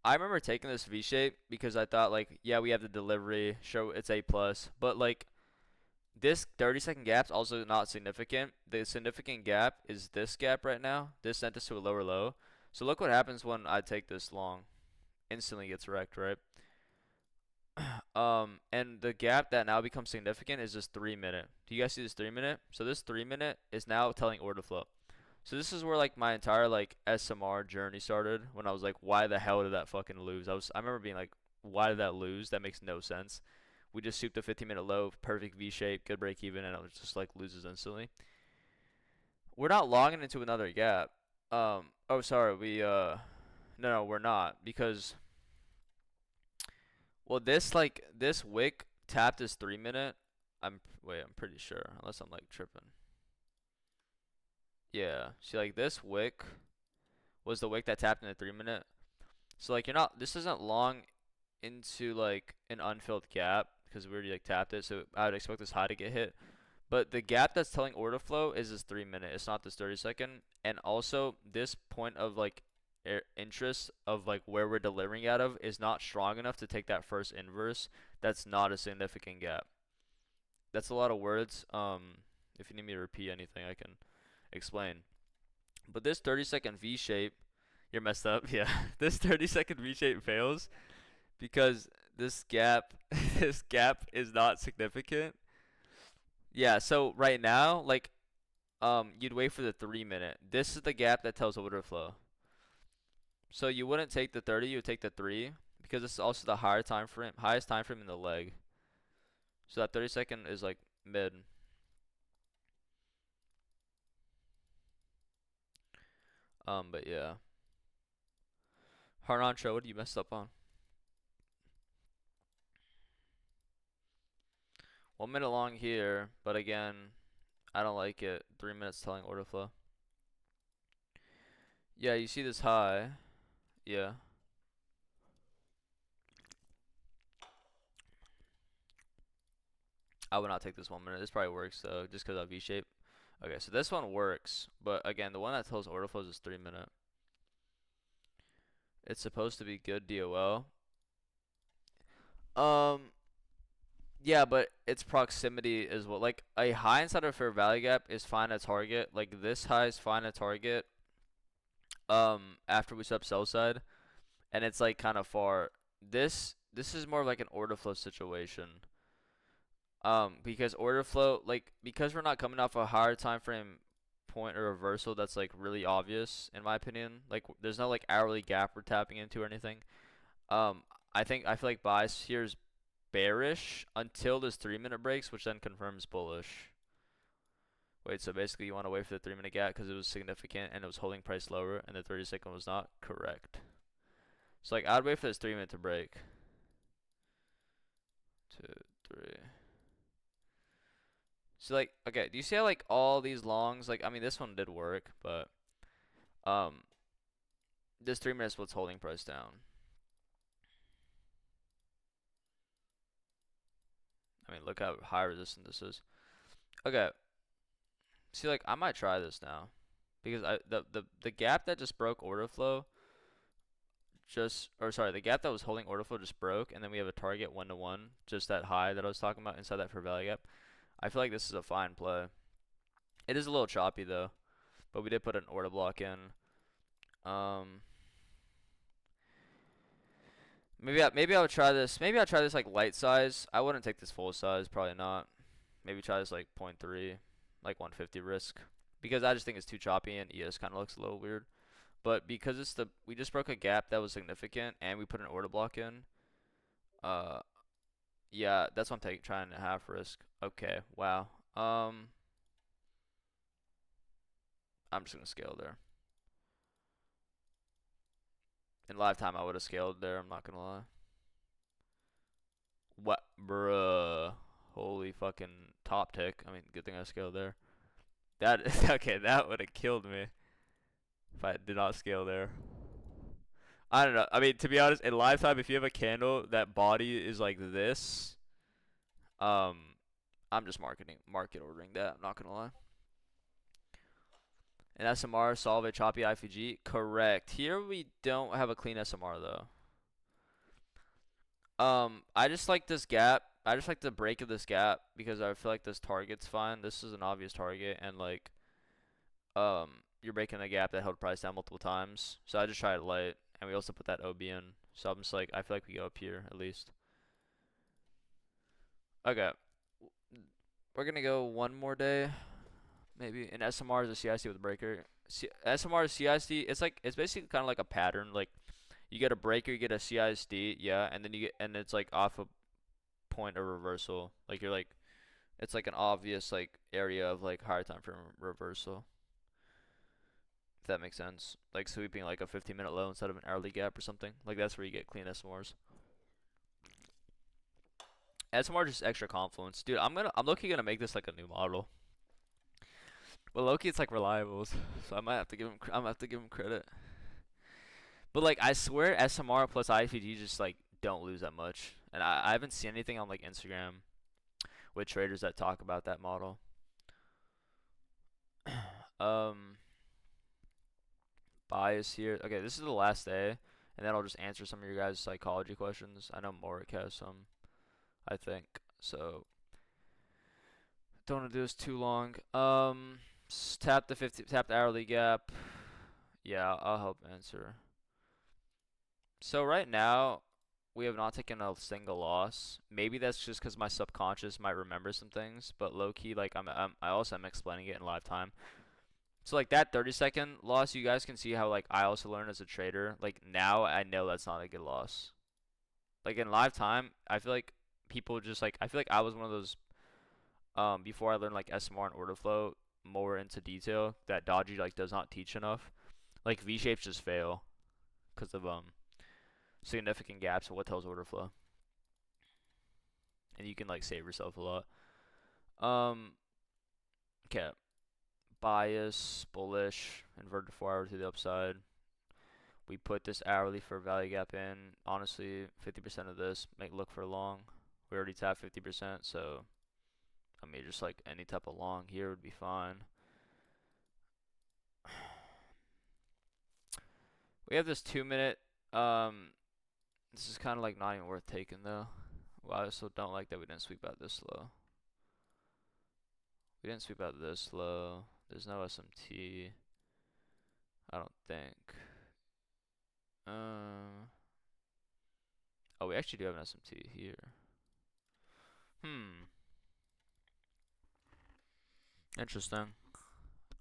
I remember taking this V shape because I thought like yeah we have the delivery, sure it's A plus, but like this 30-second gap's also not significant. The significant gap is this gap right now. This sent us to a lower low. So look what happens when I take this long. Instantly gets wrecked, right? And the gap that now becomes significant is this 3 minute. Do you guys see this 3 minute? So this 3 minute is now telling order flow. So this is where like my entire like SMR journey started when I was like, why the hell did that fucking lose? I remember being like, why did that lose? That makes no sense. We just souped a 15-minute low, perfect V shape, good break even, and it was just like loses instantly. We're not longing into another gap. Oh sorry, no, we're not because well this wick tapped this 3 minute. I'm pretty sure unless I'm like tripping. Yeah, see like this wick was the wick that tapped in the 3 minute. So like you're not this isn't long into like an unfilled gap because we already like tapped it, so I would expect this high to get hit. But the gap that's telling order flow is this 3 minute. It's not this 30-second. And also this point of like interest of like where we're delivering out of is not strong enough to take that first inverse. That's not a significant gap. That's a lot of words. If you need me to repeat anything, I can explain. But this 30-second V shape, you're messed up. Yeah, this 30-second V shape fails because this gap, this gap is not significant. Yeah, so right now, like, you'd wait for the 3 minute. This is the gap that tells order flow. So you wouldn't take the 30, you would take the 3 because this is also the highest time frame in the leg. So that 30-second is like mid. But yeah. Hard on what you messed up on? 1 minute long here, but again, I don't like it. 3 minutes telling order flow. Yeah, you see this high. Yeah. I would not take this 1 minute. This probably works though, just because of V shape. Okay, so this one works, but again, the one that tells order flows is 3 minute. It's supposed to be good DOL. Um, yeah, but its proximity is what like a high inside of fair value gap is fine at target. Like this high is fine at target. After we sub sell side, and it's like kind of far. This is more of like an order flow situation. Because order flow, like, because we're not coming off a higher time frame point or reversal that's like really obvious in my opinion. Like, there's no like hourly gap we're tapping into or anything. Um, I feel like bias here is bearish until this 3 minute breaks, which then confirms bullish. Wait, so basically you want to wait for the 3 minute gap because it was significant and it was holding price lower, and the 30-second was not correct. So like I'd wait for this 3 minute to break. 2, 3. So like, okay, do you see how like all these longs, like, I mean, this one did work, but um, this 3 minute split's holding price down. I mean, look how high resistant this is. Okay, see, like, I might try this now because the gap that just broke order flow or sorry, the gap that was holding order flow just broke, and then we have a target 1 to 1, just that high that I was talking about inside that fair value gap. I feel like this is a fine play. It is a little choppy though, but we did put an order block in. Um, maybe I would try this. Maybe I'll try this like light size. I wouldn't take this full size, probably not. Maybe try this like 0.3, like 150 risk, because I just think it's too choppy and ES kind of looks a little weird. But because we just broke a gap that was significant and we put an order block in. Uh, yeah, that's what I'm trying to half risk. Okay, wow. I'm just gonna scale there. In live time, I would have scaled there. I'm not gonna lie. What, bruh? Holy fucking top tick. I mean, good thing I scaled there. That okay. That would have killed me if I did not scale there. I don't know. I mean, to be honest, in live time, if you have a candle that body is like this, um, I'm just market ordering that. I'm not gonna lie. An SMR, solve a choppy IFG. Correct. Here we don't have a clean SMR though. I just like this gap. I just like the break of this gap because I feel like this target's fine. This is an obvious target, and like, you're breaking the gap that held price down multiple times. So I just try it light, and we also put that OB in. So I'm just like, I feel like we go up here at least. Okay, we're gonna go one more day, maybe. And SMR is a CIC with a breaker. SMR is CIC. It's basically kind of like a pattern. Like you get a breaker, you get a CISD, yeah, and then and it's like off a point of reversal. Like you're like, it's like an obvious like area of like higher time frame reversal. If that makes sense. Like sweeping like a 15-minute low instead of an hourly gap or something. Like that's where you get clean SMRs. SMR just extra confluence, dude. I'm low-key gonna make this like a new model. But low-key it's like reliables, so I might have to give him credit. But like I swear SMR plus IFG just like don't lose that much. And I haven't seen anything on like Instagram with traders that talk about that model. Bias here. Okay, this is the last day, and then I'll just answer some of your guys' psychology questions. I know Morik has some, I think. So don't want to do this too long. Tap the hourly gap. Yeah, I'll help answer. So right now, we have not taken a single loss. Maybe that's just because my subconscious might remember some things, but low key, like I also am explaining it in live time. So like that 30-second loss, you guys can see how like I also learned as a trader. Like now I know that's not a good loss. Like in live time, I feel like people just like I feel like I was one of those before I learned like SMR and order flow more into detail that Dodgy like does not teach enough. Like V shapes just fail because of significant gaps of what tells order flow. And you can like save yourself a lot. Okay. Bias, bullish, inverted 4 hour to the upside. We put this hourly for value gap in. Honestly, 50% of this make look for long. We already tapped 50%, so I mean, just like any type of long here would be fine. We have this 2 minute. This is kind of like not even worth taking though. Well, I also don't like that we didn't sweep out this low. We didn't sweep out this low. There's no SMT. I don't think. Oh, we actually do have an SMT here. Interesting.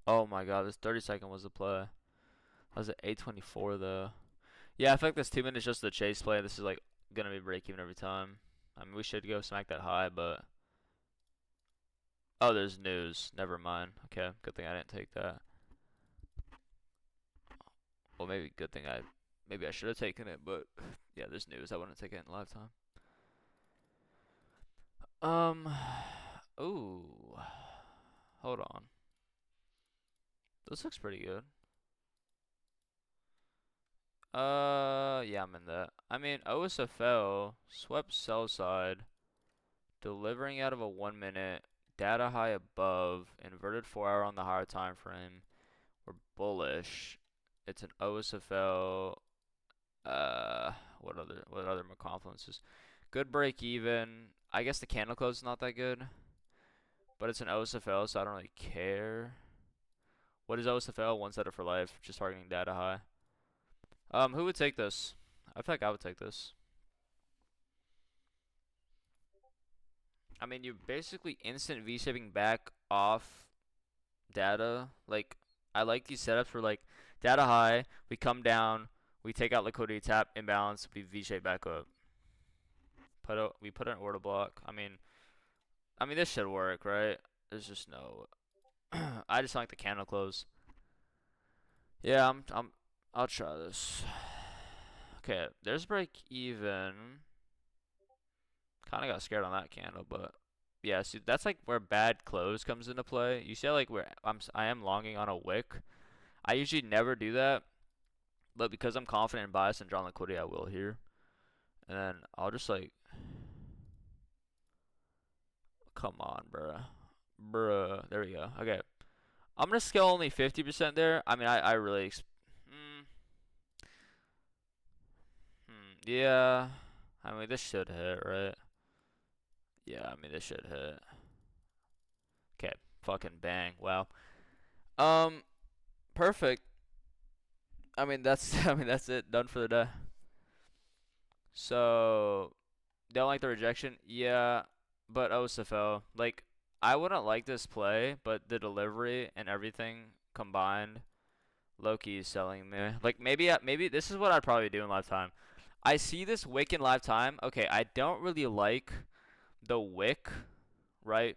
Oh my god, this 30-second was the play. I was at 824 though. Yeah, I feel like this 2 minutes just the chase play. This is like gonna be break even every time. I mean, we should go smack that high, but oh, there's news. Never mind. Okay, good thing I didn't take that. Well, maybe good thing maybe I should have taken it, but yeah, there's news. I wouldn't take it in live time. Um, ooh, hold on. This looks pretty good. Yeah, I'm in that. I mean, OSFL, swept sell side, delivering out of a 1 minute, data high above, inverted 4 hour on the higher time frame. We're bullish. It's an OSFL. What other confluences? Good break even. I guess the candle close is not that good, but it's an OSFL, so I don't really care. What is OSFL? One setter for life, just targeting data high. Who would take this? I feel like I would take this. I mean, you're basically instant V-shaping back off data. Like, I like these setups where like data high, we come down, we take out liquidity, tap imbalance, we V-shape back up. We put an order block. I mean this should work, right? There's just no. I just don't like the candle close. Yeah, I'll try this. Okay, there's break even. Kind of got scared on that candle, but yeah, see that's like where bad close comes into play. You see how, like where I am longing on a wick. I usually never do that, but because I'm confident in bias and drawing liquidity, I will here. And then I'll just like, come on, bruh, bruh. There we go. Okay, I'm gonna scale only 50% there. I mean, I really, mm, yeah. I mean, this should hit, right? Yeah, I mean, this should hit. Okay, fucking bang. Wow. Um, perfect. I mean, that's I mean that's it. Done for the day. So don't like the rejection? Yeah, but OSFL. Like I wouldn't like this play, but the delivery and everything combined, Loki is selling me. Like maybe this is what I'd probably do in lifetime. I see this wick in lifetime. Okay, I don't really like the wick, right?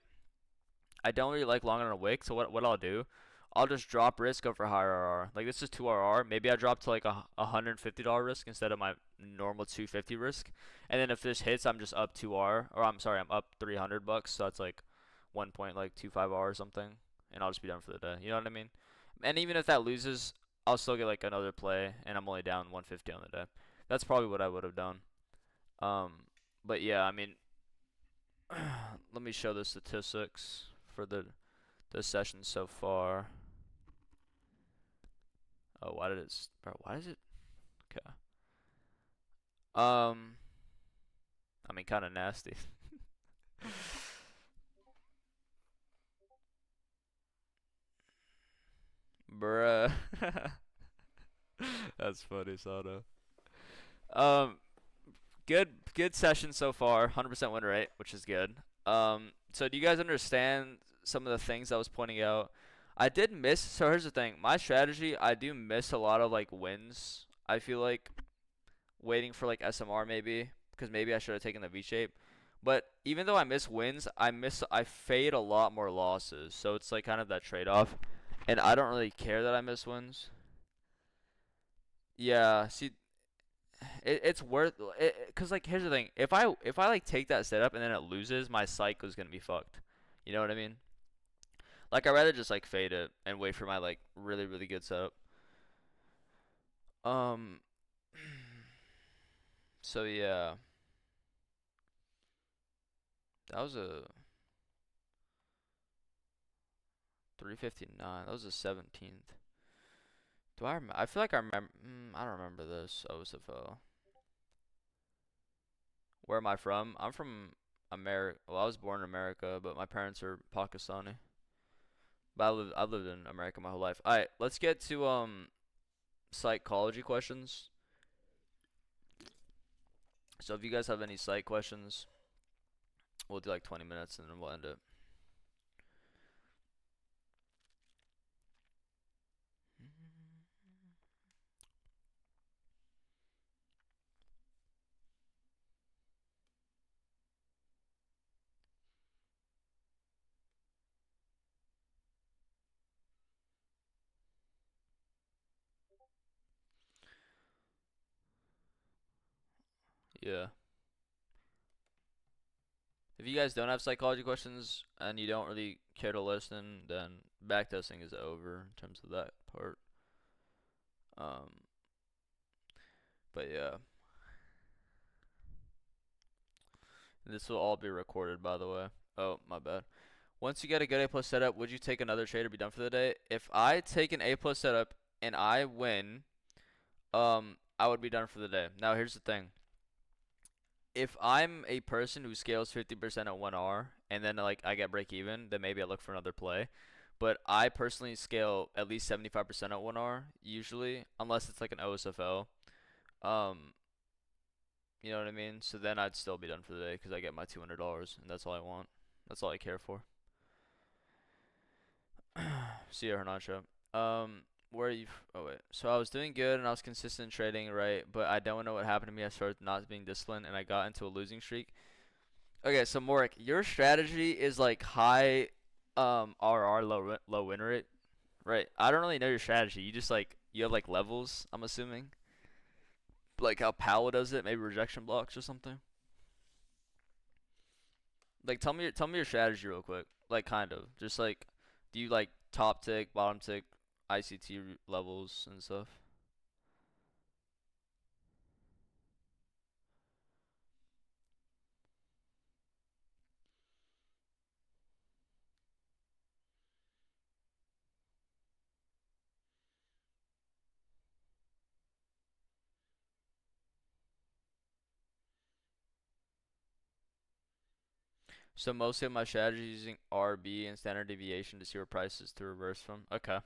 I don't really like long on a wick, so what I'll do, I'll just drop risk over higher RR. Like this is 2 RR. Maybe I drop to like a $150 risk instead of my normal 250 risk. And then if this hits, I'm just up 2R, or I'm sorry, I'm up $300. So that's like 1.25R or something, and I'll just be done for the day. You know what I mean? And even if that loses, I'll still get like another play, and I'm only down 150 on the day. That's probably what I would have done. Um, but yeah, I mean, let me show the statistics for the session so far. Oh, why did it? Bro, why is it? Okay. Um, I mean, kind of nasty. Bruh. That's funny, Sato. Um, good session so far. 100% win rate, which is good. So do you guys understand some of the things I was pointing out? I did miss. So here's the thing. My strategy, I do miss a lot of like wins. I feel like waiting for like SMR maybe because maybe I should have taken the V shape. But even though I miss wins, I fade a lot more losses. So it's like kind of that trade off. And I don't really care that I miss wins. Yeah, see, it's worth it because like here's the thing. If I like take that setup and then it loses, my cycle is gonna be fucked. You know what I mean? Like I'd rather just like fade it and wait for my like really really good setup. Um. So yeah, that was a 359. That was a 17th. I feel like I remember. I don't remember this OSFO. Where am I from? I'm from America. Well, I was born in America, but my parents are Pakistani. But I've lived in America my whole life. All right, let's get to psychology questions. So if you guys have any psych questions, we'll do like 20 minutes and then we'll end it. Yeah. If you guys don't have psychology questions and you don't really care to listen, then backtesting is over in terms of that part. Um, but yeah, this will all be recorded, by the way. Oh, my bad. Once you get a good A plus setup, would you take another trade or be done for the day? If I take an A plus setup and I win, I would be done for the day. Now, here's the thing. If I'm a person who scales 50% at 1R and then like I get break even, then maybe I look for another play. But I personally scale at least 75% at 1R usually, unless it's like an OSFL. Um, you know what I mean? So then I'd still be done for the day because I get my $200 and that's all I want. That's all I care for. See you, Hernacho. Where are you? Oh wait. So I was doing good and I was consistent in trading, right? But I don't know what happened to me. I started not being disciplined and I got into a losing streak. Okay, so Morik, your strategy is like high, RR low win rate, right? I don't really know your strategy. You just like you have like levels. I'm assuming, like how Powell does it, maybe rejection blocks or something. Like tell me your strategy real quick. Like kind of just like, do you like top tick, bottom tick, ICT levels and stuff? So mostly of my strategy is using RB and standard deviation to see where prices to reverse from. Okay.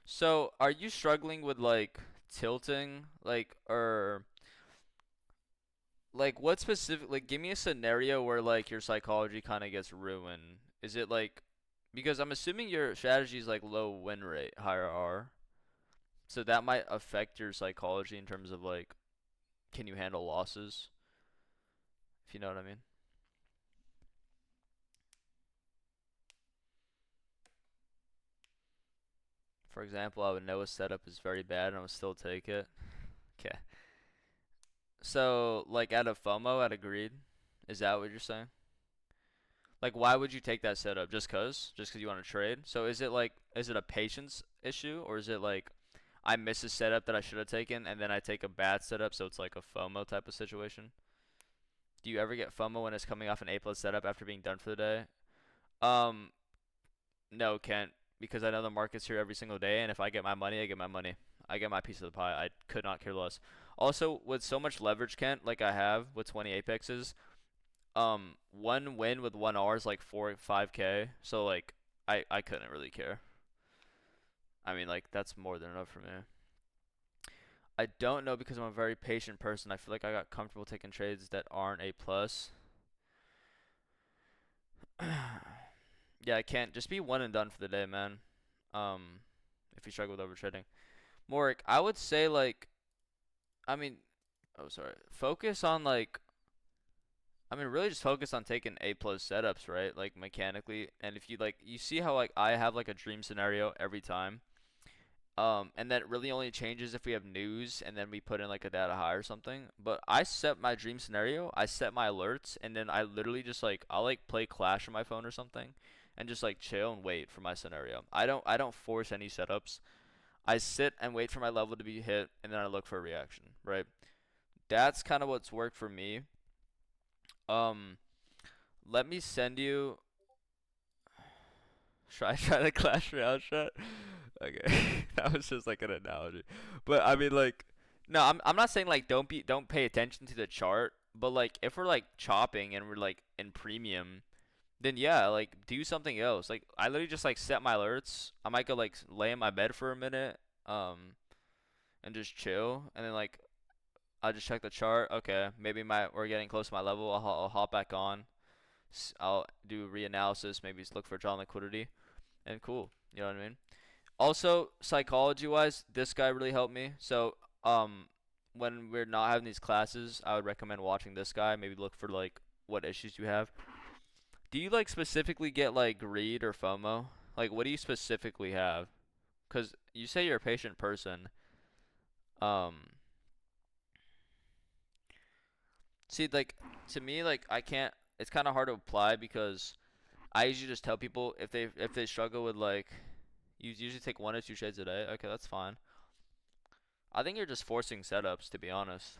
So are you struggling with like tilting, like or like what specific? Like give me a scenario where like your psychology kind of gets ruined. Is it like because I'm assuming your strategy is like low win rate, higher R, so that might affect your psychology in terms of like can you handle losses, if you know what I mean. For example, I would know a setup is very bad and I would still take it. Okay. So, like out of FOMO, out of greed, is that what you're saying? Like, why would you take that setup? Just cause? Just cause you want to trade? So is it like, is it a patience issue, or is it like, I miss a setup that I should have taken, and then I take a bad setup, so it's like a FOMO type of situation? Do you ever get FOMO when it's coming off an A plus setup after being done for the day? Um, no, Kent, because I know the market's here every single day, and if I get my money, I get my money. I get my piece of the pie. I could not care less. Also, with so much leverage, Kent, like I have with 20 apexes, one win with 1R is like 5K. So like I couldn't really care. I mean like that's more than enough for me. I don't know because I'm a very patient person. I feel like I got comfortable taking trades that aren't A plus. Yeah, I can't just be one and done for the day, man. Um, if you struggle with overtrading, Morik, I would say like, I mean, oh sorry, focus on like, I mean, really just focus on taking A plus setups, right? Like mechanically, and if you like, you see how like I have like a dream scenario every time. And that really only changes if we have news and then we put in like a data high or something. But I set my dream scenario, I set my alerts, and then I literally just like I'll like play Clash on my phone or something, and just like chill and wait for my scenario. I don't force any setups. I sit and wait for my level to be hit, and then I look for a reaction. Right? That's kind of what's worked for me. Um, let me send you. Should I try the Clash Royale shot? Okay, that was just like an analogy, but I mean like, no, I'm not saying like don't pay attention to the chart, but like if we're like chopping and we're like in premium, then yeah, like do something else. Like I literally just like set my alerts. I might go like lay in my bed for a minute, and just chill, and then like I'll just check the chart. Okay, maybe my we're getting close to my level. I'll hop back on. I'll do reanalysis. Maybe look for drawn liquidity, and cool. You know what I mean? Also, psychology wise, this guy really helped me. So, when we're not having these classes, I would recommend watching this guy. Maybe look for like what issues you have. Do you like specifically get like greed or FOMO? Like, what do you specifically have? Because you say you're a patient person. Um, See, like to me, like I can't. it's kind of hard to apply because I usually just tell people if they struggle with like you usually take 1 or 2 trades a day. Okay, that's fine. I think you're just forcing setups to be honest.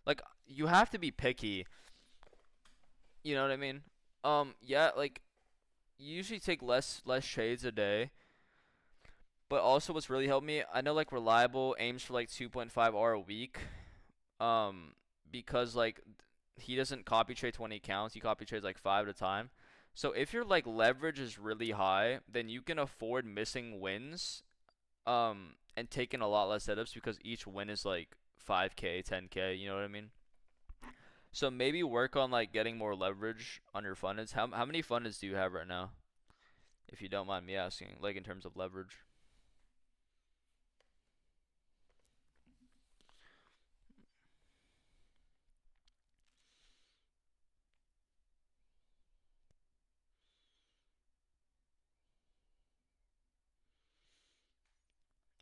Like you have to be picky. You know what I mean? Yeah, like you usually take less trades a day. But also what's really helped me, I know like Reliable aims for like 2.5 R a week. Um, because like he doesn't copy trade 20 accounts, he copy trades like 5 at a time. So if your like leverage is really high, then you can afford missing wins and taking a lot less setups because each win is like 5k, 10k, you know what I mean? So maybe work on like getting more leverage on your fundeds. How many fundeds do you have right now? If you don't mind me asking, like in terms of leverage.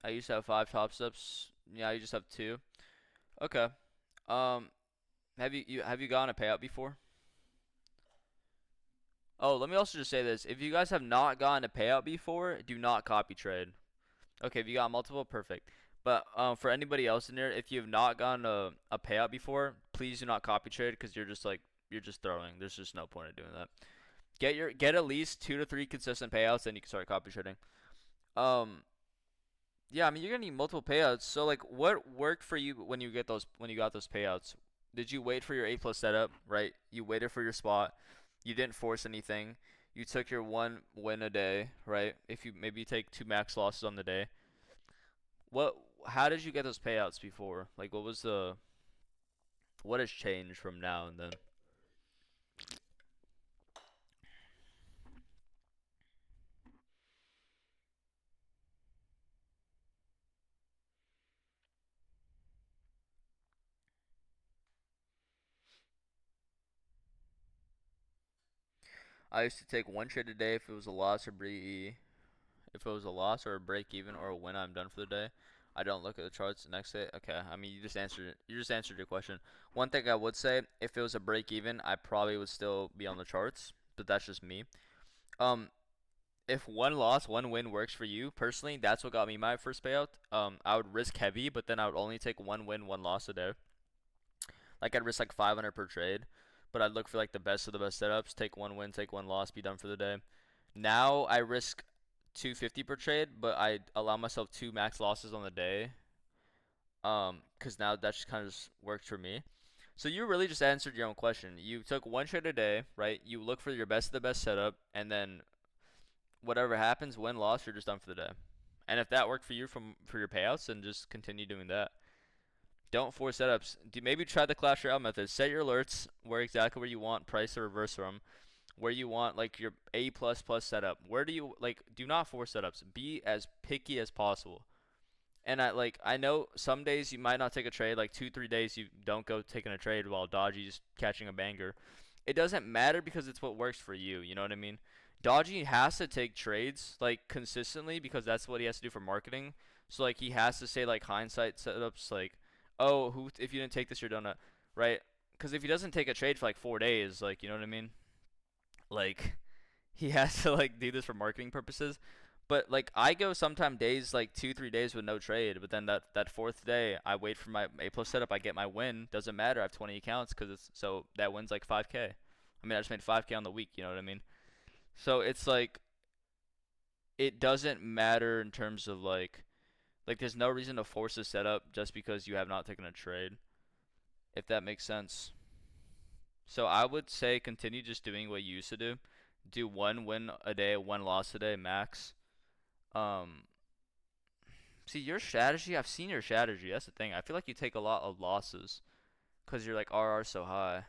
I used to have 5 top steps. Yeah, you just have 2. Okay. Um, have you gotten a payout before? Oh, let me also just say this. If you guys have not gotten a payout before, do not copy trade. Okay, if you got multiple, perfect. But for anybody else in there, if you have not gotten a payout before, please do not copy trade because you're just throwing. There's just no point in doing that. Get at least 2 to 3 consistent payouts, then you can start copy trading. Um, yeah, I mean you're gonna need multiple payouts. So like, what worked for you when you got those payouts? Did you wait for your A plus setup, right? You waited for your spot. You didn't force anything. You took your one win a day, right? If you maybe take 2 max losses on the day. What? How did you get those payouts before? Like, what has changed from now and then? I used to take one trade a day if it was a loss or break. If it was a loss or a break even or a win, I'm done for the day. I don't look at the charts the next day. Okay, I mean you just answered your question. One thing I would say, if it was a break even, I probably would still be on the charts, but that's just me. Um, if one loss, one win works for you personally, that's what got me my first payout. I would risk heavy, but then I would only take one win, one loss a day. Like I'd risk like 500 per trade, but I'd look for like the best of the best setups, take one win, take one loss, be done for the day. Now I risk 250 per trade, but I allow myself 2 max losses on the day. Cause now that just kind of just works for me. So you really just answered your own question. You took one trade a day, right? You look for your best of the best setup, and then whatever happens, win loss, you're just done for the day. And if that worked for you for your payouts, then just continue doing that. Don't force setups. Do maybe try the Clash Royale method. Set your alerts where you want price to reverse from, where you want like your A plus plus setup. Where do you like? Do not force setups. Be as picky as possible. And I know some days you might not take a trade. Like 2 3 days you don't go taking a trade while Dodgy just catching a banger. It doesn't matter because it's what works for you. You know what I mean? Dodgy has to take trades like consistently because that's what he has to do for marketing. So like he has to say like hindsight setups like, oh, who if you didn't take this, you're done, right? Because if he doesn't take a trade for like 4 days, like you know what I mean? Like he has to like do this for marketing purposes. But like I go sometime days like 2 3 days with no trade, but then that fourth day I wait for my A plus setup. I get my win. Doesn't matter. I have 20 accounts because it's so that win's like 5k. I mean I just made 5k on the week. You know what I mean? So it's like it doesn't matter in terms of like there's no reason to force a setup just because you have not taken a trade. If that makes sense. So I would say continue just doing what you used to do. Do one win a day, one loss a day max. Um, See your strategy. I've seen your strategy. That's the thing. I feel like you take a lot of losses because you're like RR so high.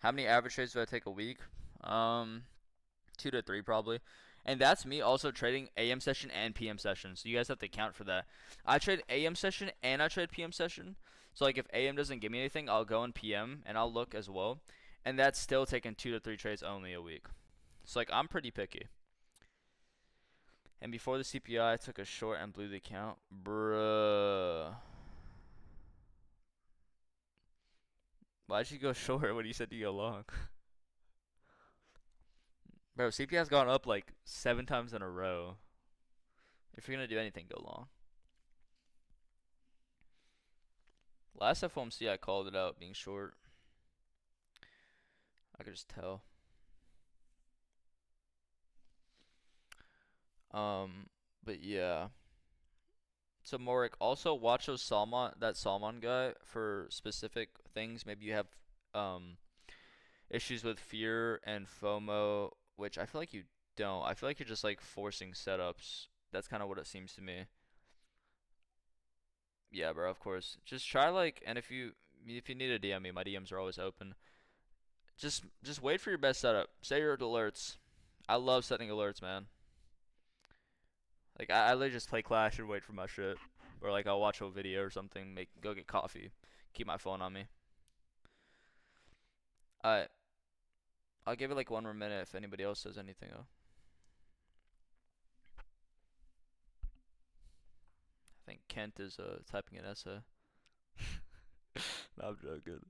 How many average trades do I take a week? Um, 2 to 3 probably. And that's me also trading AM session and PM session. So you guys have to account for that. I trade AM session and I trade PM session. So like if AM doesn't give me anything, I'll go in PM and I'll look as well. And that's still taking 2 to 3 trades only a week. So like I'm pretty picky. And before the CPI, I took a short and blew the account. Bruh. Why'd you go short when you said you go long? Bro, CPI has gone up like 7 times in a row. If you're gonna do anything, go long. Last FOMC, I called it out being short. I could just tell. Um, but yeah. So Morik, also watch that Salman guy for specific things. Maybe you have um issues with fear and FOMO, which I feel like you don't. I feel like you're just like forcing setups. That's kind of what it seems to me. Yeah, bro, of course. Just try like, and if you need a DM me, my DMs are always open. Just wait for your best setup. Set your alerts. I love setting alerts, man. Like I literally just play Clash and wait for my shit, or like I'll watch a video or something, go get coffee, keep my phone on me. Alright, I'll give it like one more minute if anybody else says anything. Though. I think Kent is typing an essay. No, I'm joking.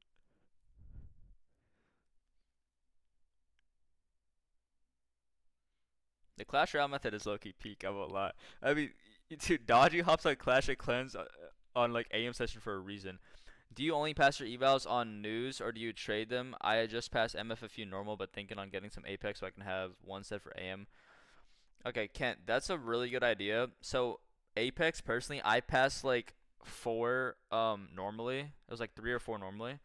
The Clash Royale method is low-key peak, I won't lie. I mean, dude, Dodgy hops on Clash of Clans on like AM session for a reason. Do you only pass your evals on news or do you trade them? I just passed MFFU normal, but thinking on getting some Apex so I can have one set for AM. Okay, Kent, that's a really good idea. So Apex, personally, I passed like four normally. It was like 3 or 4 normally,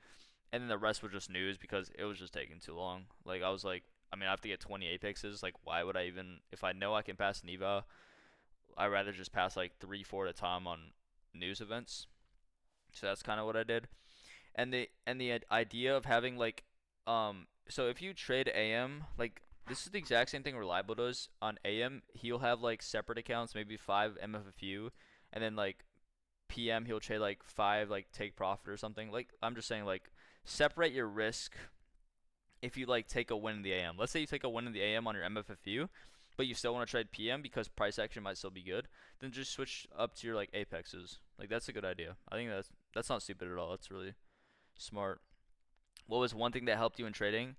and then the rest was just news because it was just taking too long. Like I was like, I mean, I have to get 20 Apexes. Like, why would I even? If I know I can pass an eval, I'd rather just pass like 3, 4 at a time on news events. So that's kind of what I did. And the idea of having like so if you trade AM, like this is the exact same thing Reliable does on AM. He'll have like separate accounts, maybe 5 MFFU, and then like PM he'll trade like 5 like take profit or something. Like I'm just saying like separate your risk if you like take a win in the AM. Let's say you take a win in the AM on your MFFU, but you still want to trade PM because price action might still be good, then just switch up to your like Apexes. Like that's a good idea. I think that's not stupid at all. That's really smart. What was one thing that helped you in trading?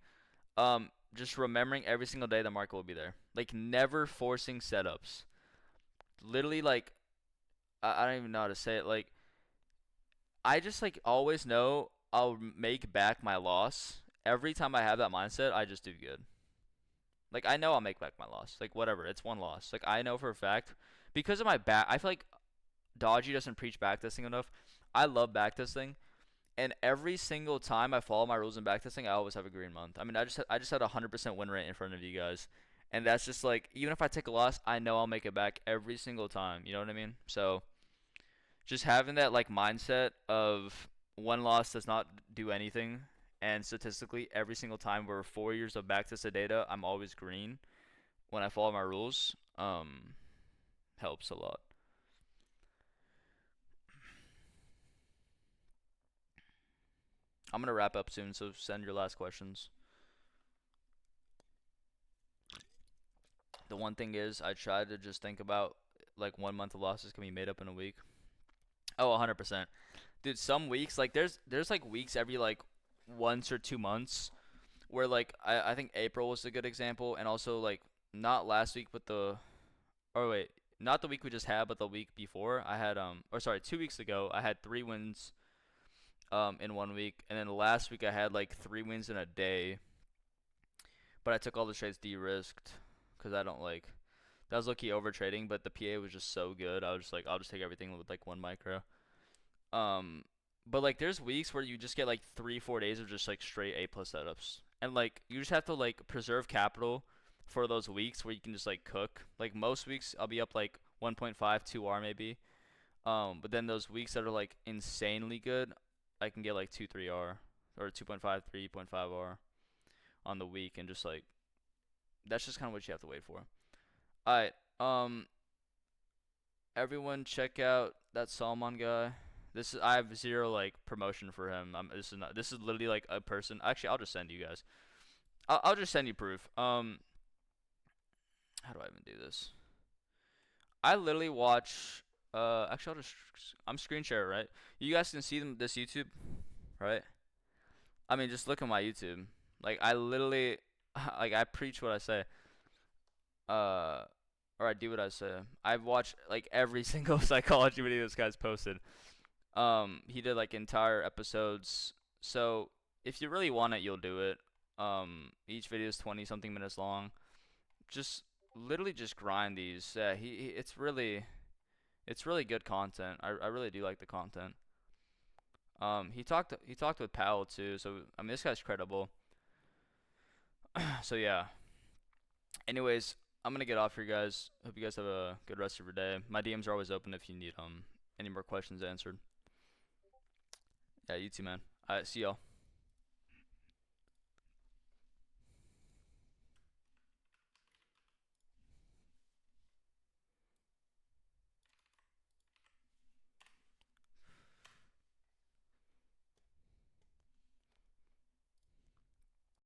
Just remembering every single day the market will be there. Like never forcing setups. Literally, like I don't even know how to say it. Like I just like always know I'll make back my loss. Every time I have that mindset, I just do good. Like I know I'll make back my loss. Like whatever, it's one loss. Like I know for a fact because of my back. I feel like Dodgy doesn't preach backtesting enough. I love backtesting. And every single time I follow my rules in backtesting, I always have a green month. I mean, I just had a 100% win rate in front of you guys, and that's just like even if I take a loss, I know I'll make it back every single time. You know what I mean? So just having that like mindset of one loss does not do anything, and statistically, every single time we're 4 years of backtested data, I'm always green when I follow my rules. Helps a lot. I'm gonna wrap up soon, so send your last questions. The one thing is, I try to just think about like 1 month of losses can be made up in a week. Oh, 100%. Dude, some weeks like there's like weeks every like once or 2 months where like I think April was a good example, and also like not last week but or wait, not the week we just had but the week before I had or sorry, 2 weeks ago I had 3 wins in 1 week, and then last week I had like 3 wins in a day, but I took all the trades de-risked because I don't like that was low-key over trading, but the PA was just so good. I was just like, I'll just take everything with like one micro. Um, but like there's weeks where you just get like 3, 4 days of just like straight A plus setups, and like you just have to like preserve capital for those weeks where you can just like cook. Like most weeks I'll be up like 1.5, 2R maybe. But then those weeks that are like insanely good, I can get like 2, 3R or 2.5, 3.5R on the week, and just like that's just kind of what you have to wait for. Alright, everyone check out that Salman guy. This is I have zero like promotion for him. This is literally like a person. Actually, I'll just send you guys. I'll just send you proof. How do I even do this? I literally watch. Actually, I'm screen share, right? You guys can see them this YouTube, right? I mean, just look at my YouTube. Like I literally, like I preach what I say. Uh, or I do what I say. I've watched like every single psychology video this guy's posted. He did like entire episodes. So if you really want it, you'll do it. Each video is 20 something minutes long. Just literally just grind these. Yeah, it's really good content. I really do like the content. He talked with Powell too. So I mean, this guy's credible. So yeah. Anyways, I'm gonna get off here, guys. Hope you guys have a good rest of your day. My DMs are always open if you need any more questions answered. Yeah, you too, man. Alright, see y'all.